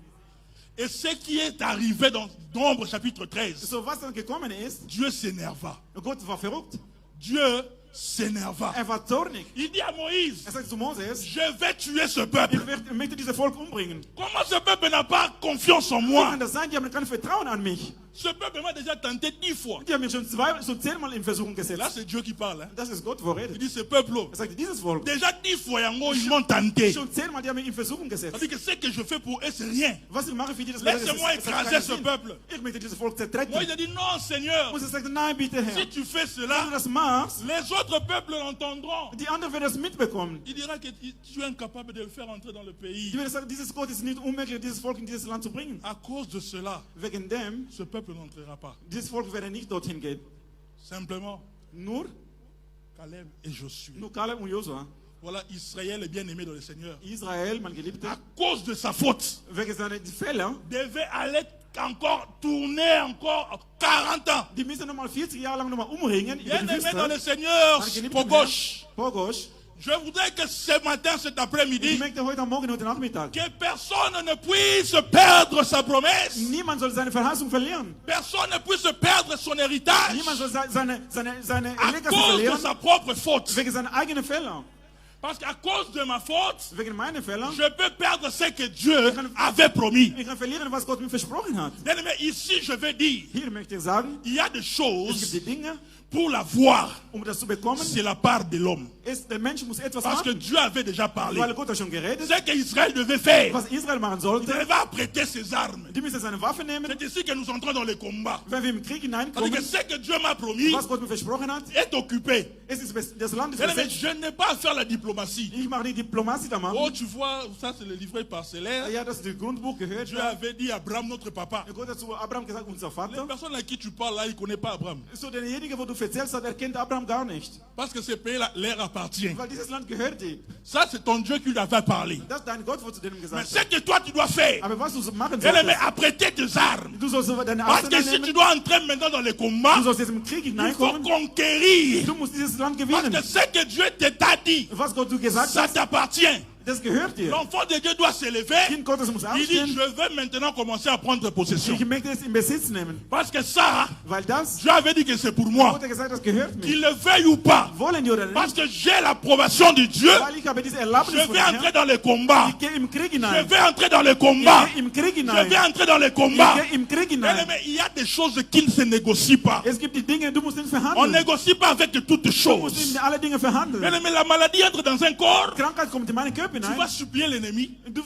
Et ce qui est arrivé dans Nombre chapitre 13, So, was dann gekommen ist, Dieu s'énerva. Gott war verrückt. Dieu s'énerva. Er war zornig. Il dit à Moïse, Er sagte zu Moses, je vais tuer ce peuple. ich möchte dieses Volk umbringen. Comment ce peuple n'a pas confiance en Wie moi? kann das sein? Die haben kein Vertrauen an mich. Ce peuple m'a déjà tenté 10 fois. Die haben mich schon 10-mal in Versuchung Là, gesetzt. c'est Dieu qui parle. Hein. Das ist Gott, wo er Il redet. dit, ce peuple, Er sagte, dieses Volk, déjà 10 fois, Yango, ils m'ont tenté. schon 10-mal, die haben mich in Versuchung gesetzt. C'est-à-dire que ce que je fais pour eux, c'est rien. Was ich mache für die, das Laissez-moi das hat écraser keinen ce Sinn. peuple. Ich möchte dieses Volk zertreten. Moi, il a dit, non, Seigneur, Moses sagte, nein, bitte, Herr. si tu fais Wenn du cela, das machst, les autres peuples l'entendront. die anderen werden das mitbekommen. Il dira que tu es incapable de le faire entrer dans le pays. Die werden sagen, dieses Gott ist nicht unmöglich, dieses Volk in dieses Land zu bringen. À cause de cela, Wegen dem, ce peuple n'entrera pas. dieses Volk wird nicht dorthin gehen. Simplement, Nur Caleb et Josué. Caleb und Josua. Voilà, Israël est bien aimé dans le Seigneur. Israel, mein Geliebter, À cause de sa faute, wegen seiner Fehler, devait aller encore tourner encore 40 ans. die müssen nochmal 40 Jahre lang nochmal umringen. Über Bien die aimé dans le Wüste. Seigneur, Mein Geliebter, Pogosh. Pogosh. Je voudrais que ce matin, cet Ich après-midi, möchte heute Morgen, heute Nachmittag, que personne ne puisse perdre sa promesse. niemand soll seine Verheißung verlieren. Personne ne puisse perdre son héritage Niemand soll seine à Legacy cause de verlieren, sa propre faute. wegen seiner eigenen Fehler. Parce qu'à cause de ma faute, Wegen meiner Fehler. je peux perdre ce que Dieu avait promis. Ich kann verlieren, was Gott mir versprochen hat. Bien aimé, ici, je vais dire, Hier möchte ich sagen, il y a des es gibt choses die Dinge, pour l'avoir. das zu bekommen, C'est la part de l'homme. der Mensch muss etwas Parce que machen, Dieu avait déjà parlé. weil Gott hat schon geredet, Ce qu'Israël devait faire, was Israel machen il sollte. devait apprêter ses armes. Die müssen seine Waffe nehmen, C'est ici que nous entrons dans les combats. wenn wir im Krieg C'est-à-dire hineinkommen, que ce que Dieu m'a promis was Gott mir versprochen hat. est occupé. Es ist das Land ist Bien aimé, besetzt. je n'ai pas à faire la diplomatie. Ich mache die Diplomatie da Oh, machen. tu vois, ça c'est le livret parcellaire. Ja, das ist das Grundbuch gehört. Dieu avait dit à Abraham, notre papa. Gott hat zu Abraham gesagt, unser Les Vater. personnes à qui tu parles là, ils ne connaissent pas Abraham. So derjenige, wo du erzählst hast, er kennt Abraham gar nicht. Parce que ce pays-là leur appartient. Weil dieses Land gehört dir. Ça, c'est ton Dieu qui lui avait parlé. Das ist dein Gott, wo zu dem Mais gesagt ce hat. que toi, tu dois faire, Aber was du machen bien aimé, solltest, apprêter tes armes. du sollst deine Parce Arme que si tu nehmen, dois entrer maintenant dans les combats, du sollst jetzt im Krieg il faut hineinkommen, conquérir. du musst dieses Land Parce gewinnen. que ce que Dieu t'a dit, Was Gott du gesagt ça hast, t'appartient. das gehört dir. L'enfant de Dieu doit s'élever. Kind Gottes muss Il dit, aufstehen. je veux maintenant commencer à prendre possession. Ich möchte es in Besitz nehmen. Parce que ça, Weil das, Dieu avait dit que c'est pour moi. Gott hat gesagt, das gehört mir. Qu'il le veuille ou pas. Wollen die oder Parce nicht? que j'ai l'approbation de Dieu. Weil ich habe diese Erlaubnis Je von vais entrer Herrn. dans les combats. Ich gehe im Krieg Je hinein. vais entrer dans les combats. Ich gehe im Krieg Je hinein. vais entrer dans les Ich combats. gehe im Krieg Bien hinein. aimé, il y a des choses qui ne se négocient pas. Es gibt die Dinge, du musst nicht On ne verhandeln. négocie pas avec toutes Du musst choses. in alle Dinge Bien verhandeln. aimé, la maladie entre dans un corps. Krankheit kommt in meinen Körper Tu hinein. vas supplier l'ennemi. Du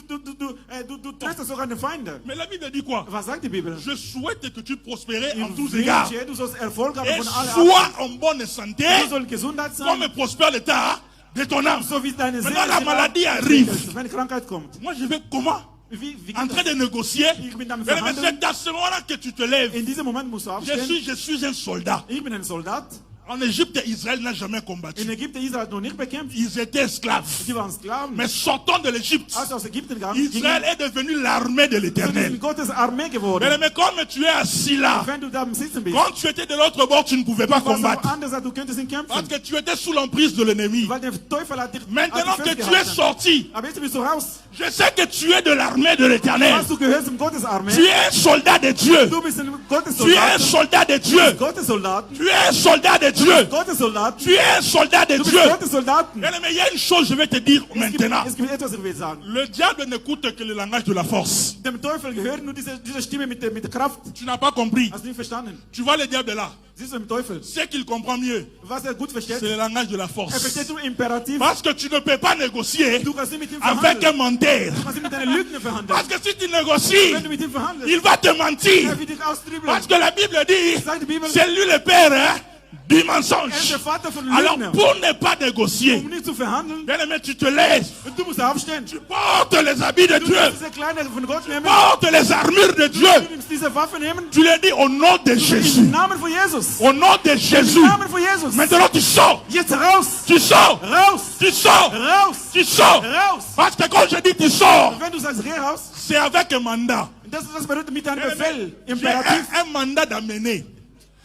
tröstest sogar den Feinde. Mais la Bible dit quoi? Was sagt die Bibel? Je souhaite que tu prospères en Ich tous égards. wünsche, du sollst Erfolg haben Et von allen sois en bonne santé, Du sollst Gesundheit comme sein, prospère l'état de ton âme. so wie deine Seele. Maintenant, la maladie arrive. Wenn Krankheit kommt. Moi, je vais comment? Wie En geht train das? de négocier. Ich bin am Bien aimé, Verhandeln. c'est à ce moment-là que tu te lèves. In diesem Moment musst du aufstehen. Je suis un soldat. Ich bin ein Soldat. En Égypte, Israël n'a jamais In combattu. Ägypten, Israel hat noch nicht bekämpft. Ils étaient esclaves. Die waren Sklaven. Mais sortant de l'Égypte, Als sie aus Ägypten gegangen Israël est devenu l'armée de sind l'Éternel. Gottes Armee Mais, geworden. mais comme tu es assis là, Wenn du da am Sitzen bist, quand tu étais de l'autre bord, tu ne pouvais pas was du combattre. anders hast, du könntest ihn Parce kämpfen. que tu étais sous l'emprise de l'ennemi. Weil der Teufel hat dich Maintenant hat dich que tu es festgehalten. sorti, Aber jetzt bist du raus. je sais que tu es de l'armée de l'Éternel. Was du gehörst zum Gottes Armee. Tu es un soldat de Dieu. Du bist ein Gottes Tu es un Soldat. soldat de Dieu. Gottes Soldaten. Tu es un soldat de Dieu. Gottes Soldaten. Tu es un soldat de Du bist Dieu. Gottes Soldaten. Bien aimé, il y a une chose, je vais te dire maintenant. Es gibt etwas, ich will sagen. Le diable n'écoute que le langage de la force. Dem Teufel gehört nur diese Stimme mit der Kraft. Tu n'as pas compris. Hast du nicht verstanden? Tu vois le diable là. Siehst du im Teufel? Ce qu'il comprend mieux, Was gut versteht, c'est le langage de la er force. versteht nur Imperativ. Parce que tu ne peux pas négocier Du kannst nicht mit ihm avec verhandeln. un menteur. Du kannst nicht mit deinen Lügner verhandeln. Parce que si tu négocies, Wenn du mit ihm verhandelst, il va te mentir. er wird dich austribbeln. Parce que la Bible dit, Sagt die Bibel, c'est lui le Père, hein, du mensonge. Er ist der Vater von Alors Lügner. pour ne pas négocier, Um nicht zu verhandeln, bien-aimé, tu te lèves, du musst aufstehen. tu portes les habits de Du Dieu, musst diese Kleider von Gott nehmen. portes les armures de Dieu. Du nimmst diese Waffe nehmen. Tu les dis au nom de Im Jésus. Namen von Jesus. Au nom de Jésus. Im Namen von Jesus. Maintenant tu sors. Jetzt raus. Tu sors. Raus. Tu sors. Raus. Tu sors. Raus. Parce que quand je dis tu sors, Wenn du sagst, geh raus, c'est avec un mandat. das bedeutet mit einem Befehl, J'ai Imperativ. un mandat d'amener.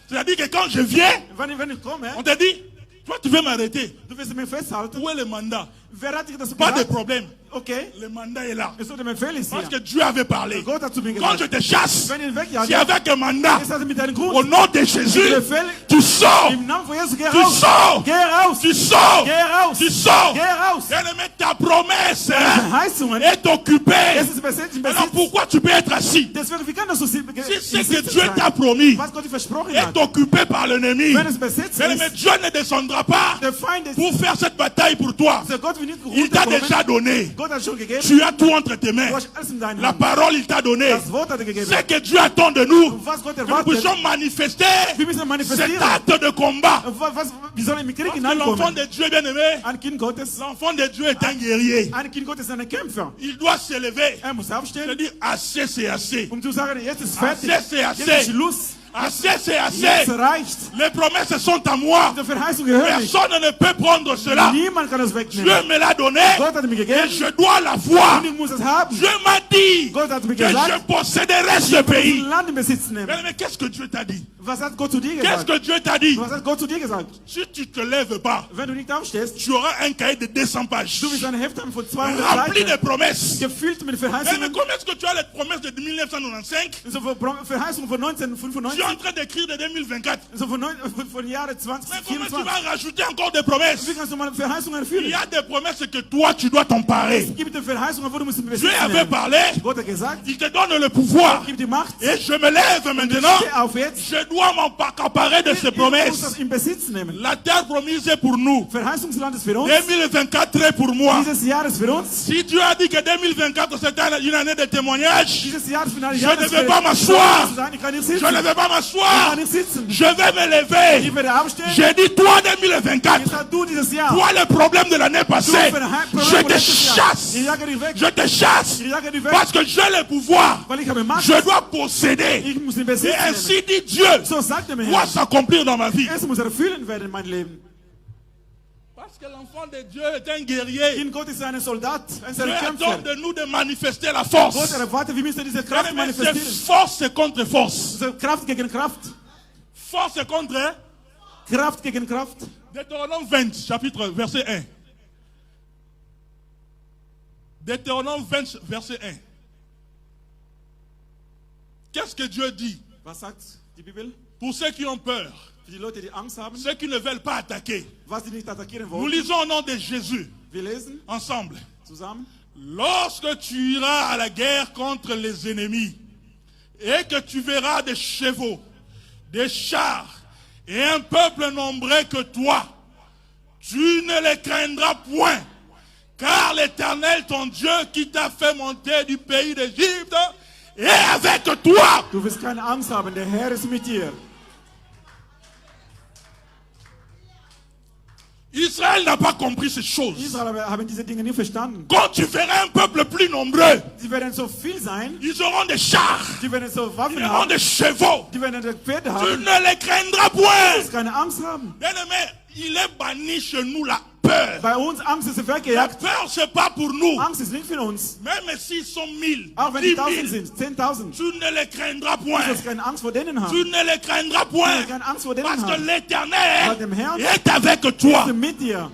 C'est-à-dire que quand je viens, Wenn ich komme, on te dit, toi tu veux m'arrêter. du willst mich festhalten. Où est le mandat? Wer hat dich das Pas de gesagt? problème. Okay. Le mandat est là. Es sollte mein Befehl ist Parce que hier. Dieu avait parlé. Gott hat zu mir Quand je gesagt, te chasse, wenn ich wegjage, c'est avec un mandat. ist das mit einem Grund. Au nom de Jésus, Befehl, tu sors. im Namen von Jesus, geh Tu raus. sors. Geh raus. Tu sors. Geh raus. Tu sors. Geh raus. Bien-aimé, ta promesse Verheißungen, est occupée. es ist besetzt, im Alors Besitz. pourquoi tu peux être assis? Deswegen, wie kann das so Si c'est que Dieu t'a sein? promis Was Gott dir versprochen est hat, occupé par l'ennemi, wenn es besetzt bien-aimé, ist, Dieu ne descendra pas der Feind ist, pour faire cette bataille pour toi. der Gott will nicht Il t'a runterkommen. déjà donné. Gott hat schon gegeben. Tu as tout entre tes mains. Du hast alles in deinen La Händen. parole, il t'a donné. Das Wort hat er gegeben. C'est que Dieu attend de nous Was Gott que nous erwartet, puissions manifester wir müssen cet manifestieren. acte de combat. Wie soll ich mit Krieg Parce que l'enfant hineinkommen? de Dieu, bien-aimé, Ein Kind Gottes, l'enfant de Dieu est un guerrier. ein Kind Gottes ist ein Kämpfer. Il doit se lever. Er muss Je aufstehen, dis assez, c'est assez. um zu sagen, jetzt ist fertig. Assez, c'est Jetzt ist assez. Schluss. Assez, c'est Jetzt assez. reicht. Les promesses sont à moi. Die Verheißung gehört nicht. Personne ne peut prendre cela. Niemand kann es Dieu wegnehmen. me l'a donné Gott hat mir et gegeben je dois la voir. und ich muss es haben. Dieu m'a dit Gott hat mir que je gesagt, posséderai ce ich muss pays. ein Land in Besitz nehmen. Mais qu'est-ce que Dieu t'a dit? Was hat Gott zu dir Qu'est-ce gesagt? que Dieu t'a dit? Was hat Gott zu dir gesagt? Si tu te lèves pas, Wenn du nicht aufstehst, tu auras un cahier de 200 pages du wirst ein Heft haben von 200 rempli de Seiten, promesses. gefüllt mit Mais Verheißungen. comment est-ce que tu as les promesses de 1995? So Verheißungen von Tu es 1995, en train d'écrire de 2024. so von Jahre Mais comment tu 2024. vas rajouter encore des promesses? Wie kannst du mal Verheißungen Il erfüllen? y a des promesses que toi, tu dois t'emparer. Es gibt Verheißungen, wo du musst in Dieu Besitz avait nehmen. parlé, Gott hat gesagt, il te donne le pouvoir. gib die Macht. Et je me lève maintenant. Steh auf jetzt. Je dois m'emparer de ces Ich muss promesses. das in Besitz nehmen. La terre promise est pour nous. Verheißungsland ist für uns. 2024 est pour moi. Dieses Jahr ist für uns. Si Dieu a dit que 2024 c'est une année de témoignage, Dieses Jahr ist für ein Je Jahr ne des vais pas m'asseoir. Ich kann nicht je sitzen. ne vais pas Ich m'asseoir. kann nicht sitzen. Je vais me lever. Ich werde aufstehen. J'ai dit, toi 2024, Jetzt hast du dieses Jahr. toi le problème de l'année passée, je te chasse. Ich jage dich weg. Je te chasse. Ich jage dich weg. Parce que j'ai le pouvoir. Weil ich habe Macht. Je dois posséder. Ich muss in Et Besitz nehmen. ainsi dit Dieu, So sagt er mir, doit Herr. s'accomplir dans ma vie. Es muss erfüllen werden in meinem Leben. Parce que l'enfant de Dieu est un guerrier. In Gott ist ein Soldat, ein Dieu Kämpfer. attend de nous de manifester la Gott force. erwartet, wir müssen diese Kraft C'est manifestieren. force contre force. Diese Kraft gegen Kraft. Force contre Kraft gegen Kraft. Deutéronome 20, chapitre, verset 1. Deutéronome 20, verset 1. Qu'est-ce que Dieu dit Was sagt die Bibel? pour ceux qui ont peur, Für die Leute, die Angst haben, ceux qui ne veulent pas attaquer? was sie nicht attackieren Nous wollen. lisons au nom de Jésus, Wir lesen ensemble. zusammen. Lorsque tu iras à la guerre contre les ennemis et que tu verras des chevaux, des chars et un peuple nombreux que toi, tu ne les craindras point, car l'Éternel, ton Dieu, qui t'a fait monter du pays d'Égypte, est avec toi. Du wirst keine Angst haben, der Herr ist mit dir. Israël n'a pas compris ces choses. Israel haben diese Dinge nicht verstanden. Quand tu verras un peuple plus nombreux, Sie werden so viel sein, ils auront des chars, die werden so Waffen ils auront haben, des chevaux. die werden Pferde Tu haben. ne les craindras Du point. wirst keine Angst haben. Bien-aimé, il est banni chez nous la peur. Bei uns Angst ist La weggejagt. peur, c'est pas pour nous. Angst ist nicht für uns. Même s'ils sont 1000, Auch wenn die 10 1000 000, sind, 10.000. tu ne les craindras Du point. wirst keine Angst vor denen Tu haben. ne les craindras Du point. wirst keine Angst vor denen Parce que haben. l'Éternel Weil dem Herrn est avec ist toi. mit dir.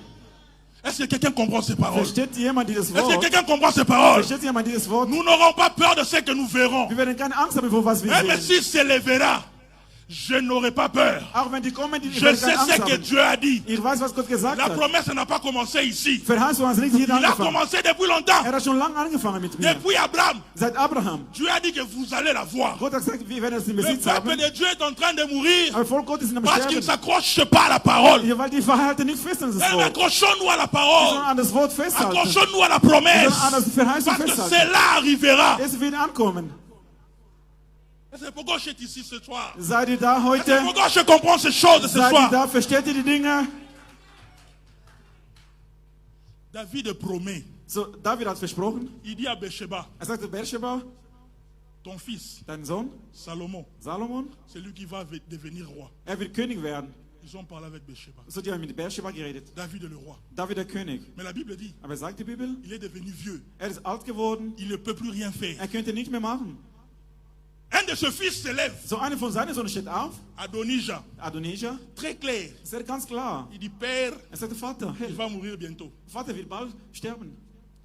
Est-ce que quelqu'un comprend ces paroles? Versteht jemand dieses Est-ce que Wort? quelqu'un comprend ces paroles? Versteht jemand dieses Wort? Nous n'aurons pas peur de ce que nous verrons. Wir werden keine Angst haben, vor was wir Même sehen. s'il se lèvera, je n'aurai pas peur. Auch wenn die kommen, die Je werden sais keine Angst ce que haben. Dieu a dit. Ich weiß, was Gott gesagt La hat. promesse n'a pas commencé ici. Verheißung hat nicht hier Il a angefangen. commencé depuis longtemps. Er hat schon lange angefangen mit mir. Depuis Abraham. Seit Abraham. Dieu a dit que vous allez la voir. Gott hat gesagt, wir werden es in Le Besitz peuple haben. de Dieu est en train de mourir Aber Volk Gottes sind am parce qu'il ne Sterben. s'accroche pas à la parole. Ja, weil die verhalten nicht fest an das Mais Wort. accrochons-nous à la Wir sollen parole. an das Wort festhalten. Wir Accrochons-nous à la sollen promesse. an das Verheißung Parce que festhalten. cela arrivera. Es wird ankommen. C'est pourquoi je suis ici ce soir. Seid ihr da C'est heute? pourquoi je comprends ces choses ce Seid ihr soir. da? Versteht ihr die Dinge? David promet. So, David hat versprochen. Il dit à Bathsheba, Sagte Beersheba, ton fils, dein Sohn, Salomon, Salomon, c'est lui qui va devenir roi. wird König werden. Ils ont parlé avec Bathsheba. So, die haben mit Beersheba geredet. David est le roi. David der König. Mais la Bible dit, Aber sagt die Bibel, il est devenu vieux. ist alt geworden. Il ne peut plus rien faire. Könnte nicht mehr machen. Un de ses fils se lève, So, einer von seinen Söhnen steht auf. Adonijah, Adonijah. très clair. Sagt ganz klar. Il dit, Père, Sagt, Vater, il va mourir bientôt. Vater wird bald sterben.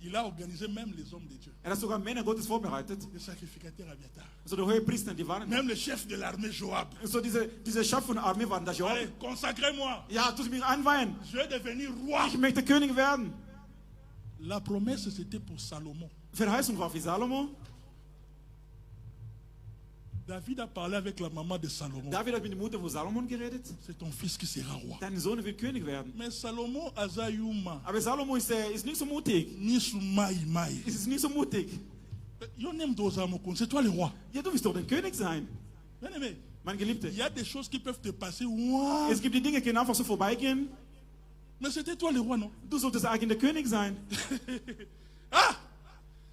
Il a organisé même les hommes de Dieu. Hat sogar Männer Gottes vorbereitet. Le sacrificateur Abiathar. So, die Hohepriester, die waren. Même le chef de l'armée Joab. So, diese Chef von der Armee waren da schon. Allez, consacrez-moi. Ja, tu mich einweihen. Je vais devenir roi. Ich möchte König werden. La promesse, c'était pour Salomon. Verheißung war für Salomo. David a parlé avec la maman de Salomon. David hat mit der Mutter von Salomon geredet. C'est ton fils qui sera roi. Dein Sohn wird König werden. Mais Salomon azayuma Aber Salomo ist nicht so mutig. ni sumai mai. Ist nicht so mutig. Yonem dozamokon, c'est toi le roi. Ja, du willst doch der König sein. Bien aimé, Mein Geliebter. il y a des choses qui peuvent te passer. Ouah. Es gibt die Dinge, die können einfach so vorbeigehen. Mais c'était toi le roi, non? Du solltest eigentlich der König sein. Ah!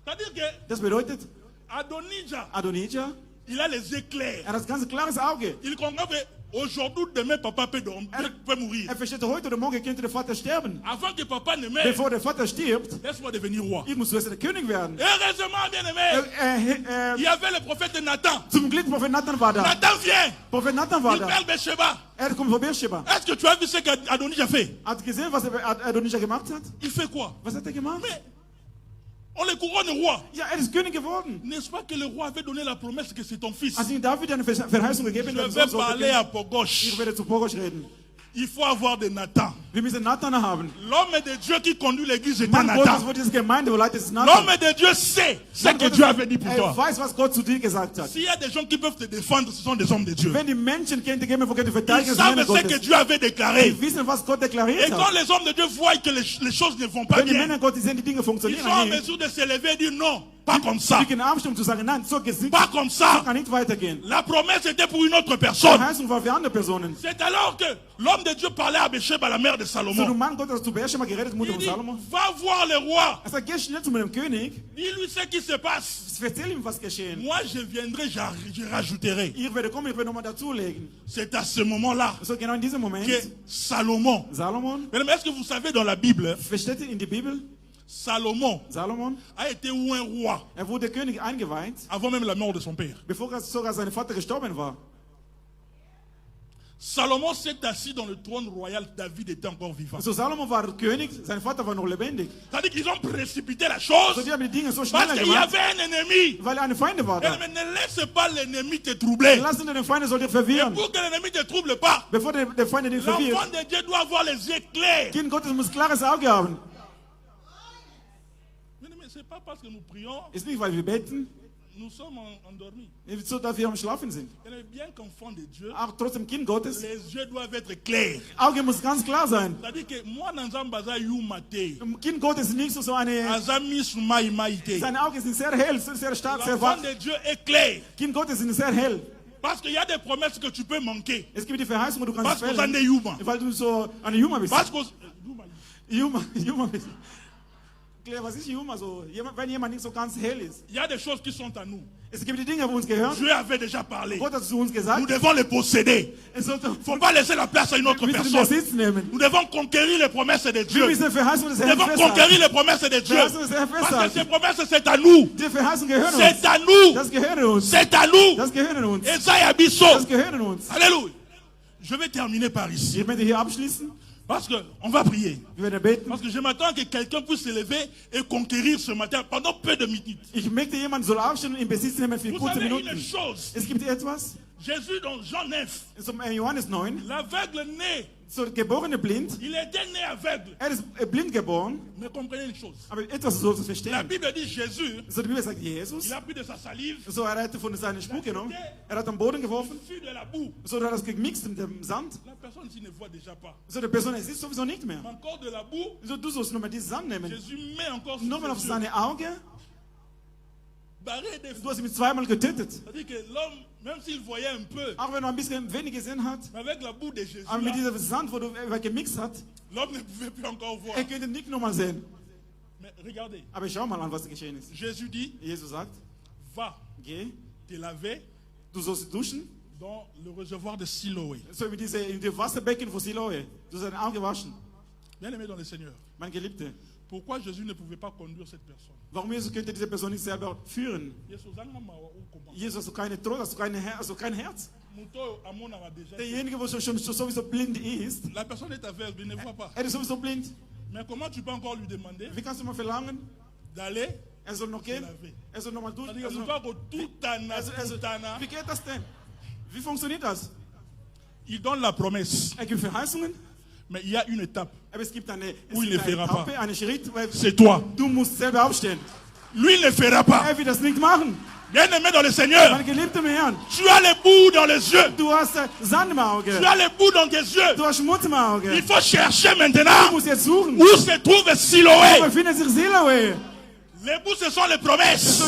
C'est-à-dire que Das bedeutet, Adonijah, Adonijah, il a les éclairs. hat das ganz klares Auge. Il comprend que aujourd'hui, demain, papa peut mourir. Versteht, heute oder morgen könnte der Vater sterben. Avant que papa ne meure, Bevor der Vater stirbt, laisse-moi devenir roi. ich muss zuerst der König werden. Heureusement, bien aimé, il y avait le prophète Nathan. Zum Glück, Prophet Nathan war da. Nathan vient. Prophet Nathan war Il da. parle Bathsheba. Kommt von Beersheba. Est-ce que tu as vu ce qu'Adonijah fait? Hat gesehen, was Adonijah gemacht hat? Il fait quoi? Was hat gemacht? Mais on le couronne roi. Ja, ist König geworden. N'est-ce pas que le roi avait donné la promesse que c'est ton fils? Als ihm David eine Verheißung gegeben Je hat, vais parler à Pogosh. ich werde zu Pogosh reden. Il faut avoir des Nathan. Wir müssen Nathan haben. L'homme de Dieu qui conduit l'église est un Mann Gottes, Nathan. wo diese Gemeinde leitet, ist Nathan. L'homme de Dieu sait ce que Dieu avait dit pour toi. weiß, was Gott zu dir gesagt hat. S'il y a des gens qui peuvent te défendre, ce sont des hommes de Dieu. Wenn die Menschen kennt, die geben, wo Gott Ils verteidigen, savent sind ce que Gottes. Dieu avait déclaré. Die wissen, was Gott deklariert Et quand hat. les hommes de Dieu voient que les choses ne vont pas Wenn die bien, Männer Gottes sehen, die Dinge ils funktionieren sont en nicht, mesure de se lever et dire non, pas comme ça, die können abstimmen zu sagen, nein, so geht's nicht. pas comme So ça. kann nicht weitergehen. La promesse était pour une autre Die personne. Verheißung war für andere Personen. C'est alors que l'homme de Dieu parlait à Bathsheba, la mère de So, der Salomon. Mann Gottes zu Beersheba geredet, Mutter Il von dit, Salomo. va voir le roi. Er sagt, geh schnell zu meinem König. Dis-lui ce qui se passe. Erzähl ihm, was geschehen. Moi, je viendrai, je rajouterai. Ich werde kommen, ich werde nochmal dazulegen. C'est à ce moment-là So, genau in diesem Moment, que Salomon, Salomon, mais est-ce que vous savez dans la Bible, versteht ihr in die Bibel, Salomon Salomon, a été un roi wurde König eingeweiht, avant même la mort de son père. bevor sogar sein Vater gestorben war. Salomon s'est assis dans le trône royal, David était encore vivant. So, Salomon war König, sein Vater war noch lebendig. C'est-à-dire qu'ils ont précipité la So, chose die haben die Dinge so parce schnell qu'il y gemacht, avait un ennemi. weil eine Feinde war da. Mais ne laisse pas l'ennemi te troubler. Lass den Feinde soll dich Et verwirren. pour que l'ennemi ne te trouble pas, Bevor der Feind dich l'enfant verwirrt. de Dieu doit avoir les yeux clairs. Kind Gottes muss klares Auge haben. Mais ce n'est pas parce que nous prions, Ist nicht, weil wir beten, nous sommes endormis. so dass wir am Schlafen sind. Et bien qu'enfant de Dieu, Auch trotzdem Kind Gottes. les yeux doivent être clairs. Auge muss ganz klar sein. C'est-à-dire que moi, Nanzambaza Yumate, Kind Gottes ist nicht so eine. Azami Sumai Maite. Seine Augen sind sehr hell, sehr stark, sehr L'enfant wach. de Dieu est clair. Kind Gottes sind sehr hell. Parce qu'il y a des promesses que tu peux manquer. Es gibt die Verheißung, du kannst Parce que vous fällen, êtes Yuma. weil du so eine Juma bist. Parce que Juma bist. Claire, was ist Juma so? Wenn jemand nicht so ganz hell ist. il y a des choses qui sont à nous. Es gibt die Dinge, wo uns gehören. Dieu avait déjà parlé. Gott hat zu uns Nous gesagt. devons les posséder. Es sollte, Il ne faut pas laisser la place à une autre wir müssen den personne. Besitz nehmen. Nous devons conquérir les promesses de Wir Dieu. müssen die Verheißung des Nous Herrn devons festhalten. conquérir les promesses de Dieu. Verheißung des Herrn Parce que festhalten. ces promesses, c'est à nous. Die Verheißung gehören uns. C'est à nous. Das gehört uns. C'est à nous. Das gehört uns. Esaïe Abisso. Das gehört uns. Alléluia. Je vais terminer par ici. Ich möchte hier abschließen. Parce qu'on va prier. Wir werden beten. Parce que je m'attends que quelqu'un puisse se lever et conquérir ce matin pendant peu de minutes. Ich möchte jemand soll aufstehen und in Besitz nehmen für Vous kurze savez Minuten. une chose. Es gibt etwas, Jésus dans Jean 9, zum Johannes 9, l'aveugle né, so geborene blind, il était né aveugle. ist blind geboren, Mais comprenez une chose. aber etwas soll zu La verstehen. Bible dit Jésus, So die Bibel sagt, Jesus, il a pris de sa salive, so hat von seinem Spuck genommen, hat am Boden geworfen, fut de la boue. so hat das gemixt mit dem Sand, La personne ici ne voit déjà pas. so die Person, es ist sowieso nicht mehr. Mais encore de la boue, So du sollst nur mal diesen Sand nehmen, Jésus met encore nochmal sur auf ses yeux. seine Augen, barré des Du hast ihn mit zweimal getötet. C'est-à-dire que l'homme, même s'il voyait un peu, Auch wenn er ein bisschen wenig gesehen hat, mais avec la boue de Jésus, aber mit là, diesem Sand, wo er gemixt hat, l'homme ne pouvait plus encore voir. er könnte nicht nochmal sehen. Mais regardez, Aber schau mal an, was geschehen ist. Jésus dit, Jesus sagt, va geh, te laver du sollst duschen, dans le réservoir de Siloé. so wie in dem Wasserbecken von Siloe. Du sollst deine Augen waschen. Bien aimé dans le Seigneur, Mein Geliebter, pourquoi Jésus ne pouvait pas conduire cette personne? warum Jesus könnte diese Person nicht selber führen? Jesus anga mawa ukoma. Jesus, hast du keine Trost, hast du kein Herz? Muto amona wa déjà. Derjenige, der schon sowieso blind ist, La personne est aveugle, il ne voit pas. er ist sowieso blind. Mais comment tu peux encore lui demander Wie kannst du mal verlangen, d'aller er soll noch gehen? laver? Er soll noch mal duschen? C'est-à-dire que Muto tutana, tutana, Wie geht das denn? Wie funktioniert das? il donne la promesse. Er gibt Verheißungen, Mais il y a une étape, aber es gibt eine Oui, il ne fera pas. Etappe, einen Schritt, weil c'est toi. du musst selber aufstehen. Lui, il ne fera pas. Er wird das nicht machen. Bien aimé dans le Seigneur, Mein geliebter Herr, tu as les bouts dans les yeux. du hast Sand im Auge, Tu as les bouts dans tes yeux. du hast Schmutz im Auge. Il faut chercher Du maintenant musst jetzt suchen. où se trouve Siloé. Wo befindet sich Siloe? Les bouts, ce sont les So promesses.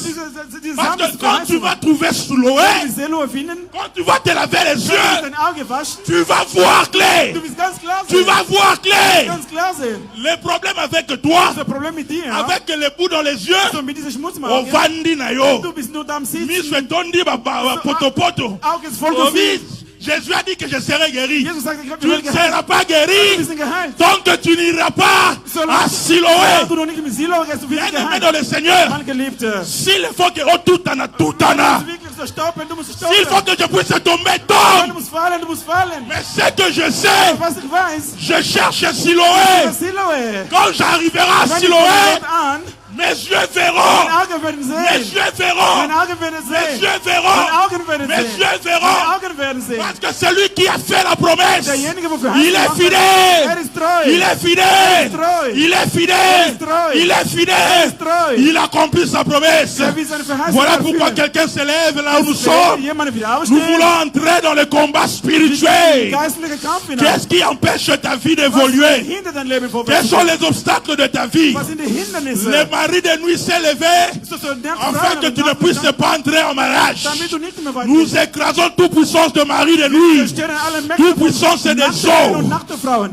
diese Parce que quand tu Sandesverheißungen. vas trouver Wenn Siloé, wir Siloe finden, quand tu vas te laver les wenn du yeux, dein Auge waschen, tu vas voir clair. du wirst ganz klar Tu sehen. vas voir clair. Ganz klar sehen. Le problème avec toi, Das Problem mit dir, avec les bouts dans les yeux, so mit diesem Schmutz im au Auge, vandi na yo. du bist nur da am Sitzen, Miso etondi ba poto poto. Auge ist voll Oh, gefüllt. oui, Jésus a dit que je serai guéri. Jesus sagt, ich Tu ne werde geheilt. seras pas Du guéri bist geheilt. tant que tu n'iras pas à Solange Siloé. du noch nicht mit Siloe gehst, du wirst Bien aimé geheilt. dans le Seigneur, Mein Geliebter, s'il faut que oh tutana du tutana, musst wirklich so stoppen, du musst s'il faut stoppen. que je puisse tomber, Du tombe. musst fallen, du musst fallen. Mais ce que je sais, Was ich weiß, je cherche Siloé. Siloe. Quand j'arriverai à Wenn ich Siloé, dort an, mes yeux meine verront. Augen werden Mes sehen. yeux verront. Meine Augen werden Mes sehen. yeux Meine verront. Augen werden Mes sehen. yeux verront. Meine Augen werden sehen. Parce que celui qui a fait la promesse, Derjenige, wo il est fidèle. er ist treu. Il est fidèle. treu. Il est fidèle. ist treu. Il est fidèle. ist treu. Il accomplit sa promesse. Er wird seine Verheißung Voilà pourquoi erfüllen. quelqu'un se lève là où nous Wenn sommes. jemand wieder Nous aufsteht, voulons entrer dans le combat spirituel. geistliche Kampf hinein. Qu'est-ce qui empêche ta vie Was d'évoluer? hindert dein Leben Quels vorwärts? sont les obstacles de ta vie? Was sind die Hindernisse? Le mari de nuit s'est levé So nervt afin que Frauen, tu ne puisses pas entrer en mariage. damit du nicht mehr weit Nous écrasons toute puissance de mari de nuit. stehen alle Toute puissance des Nachtfrauen und eaux. Nachtfrauen.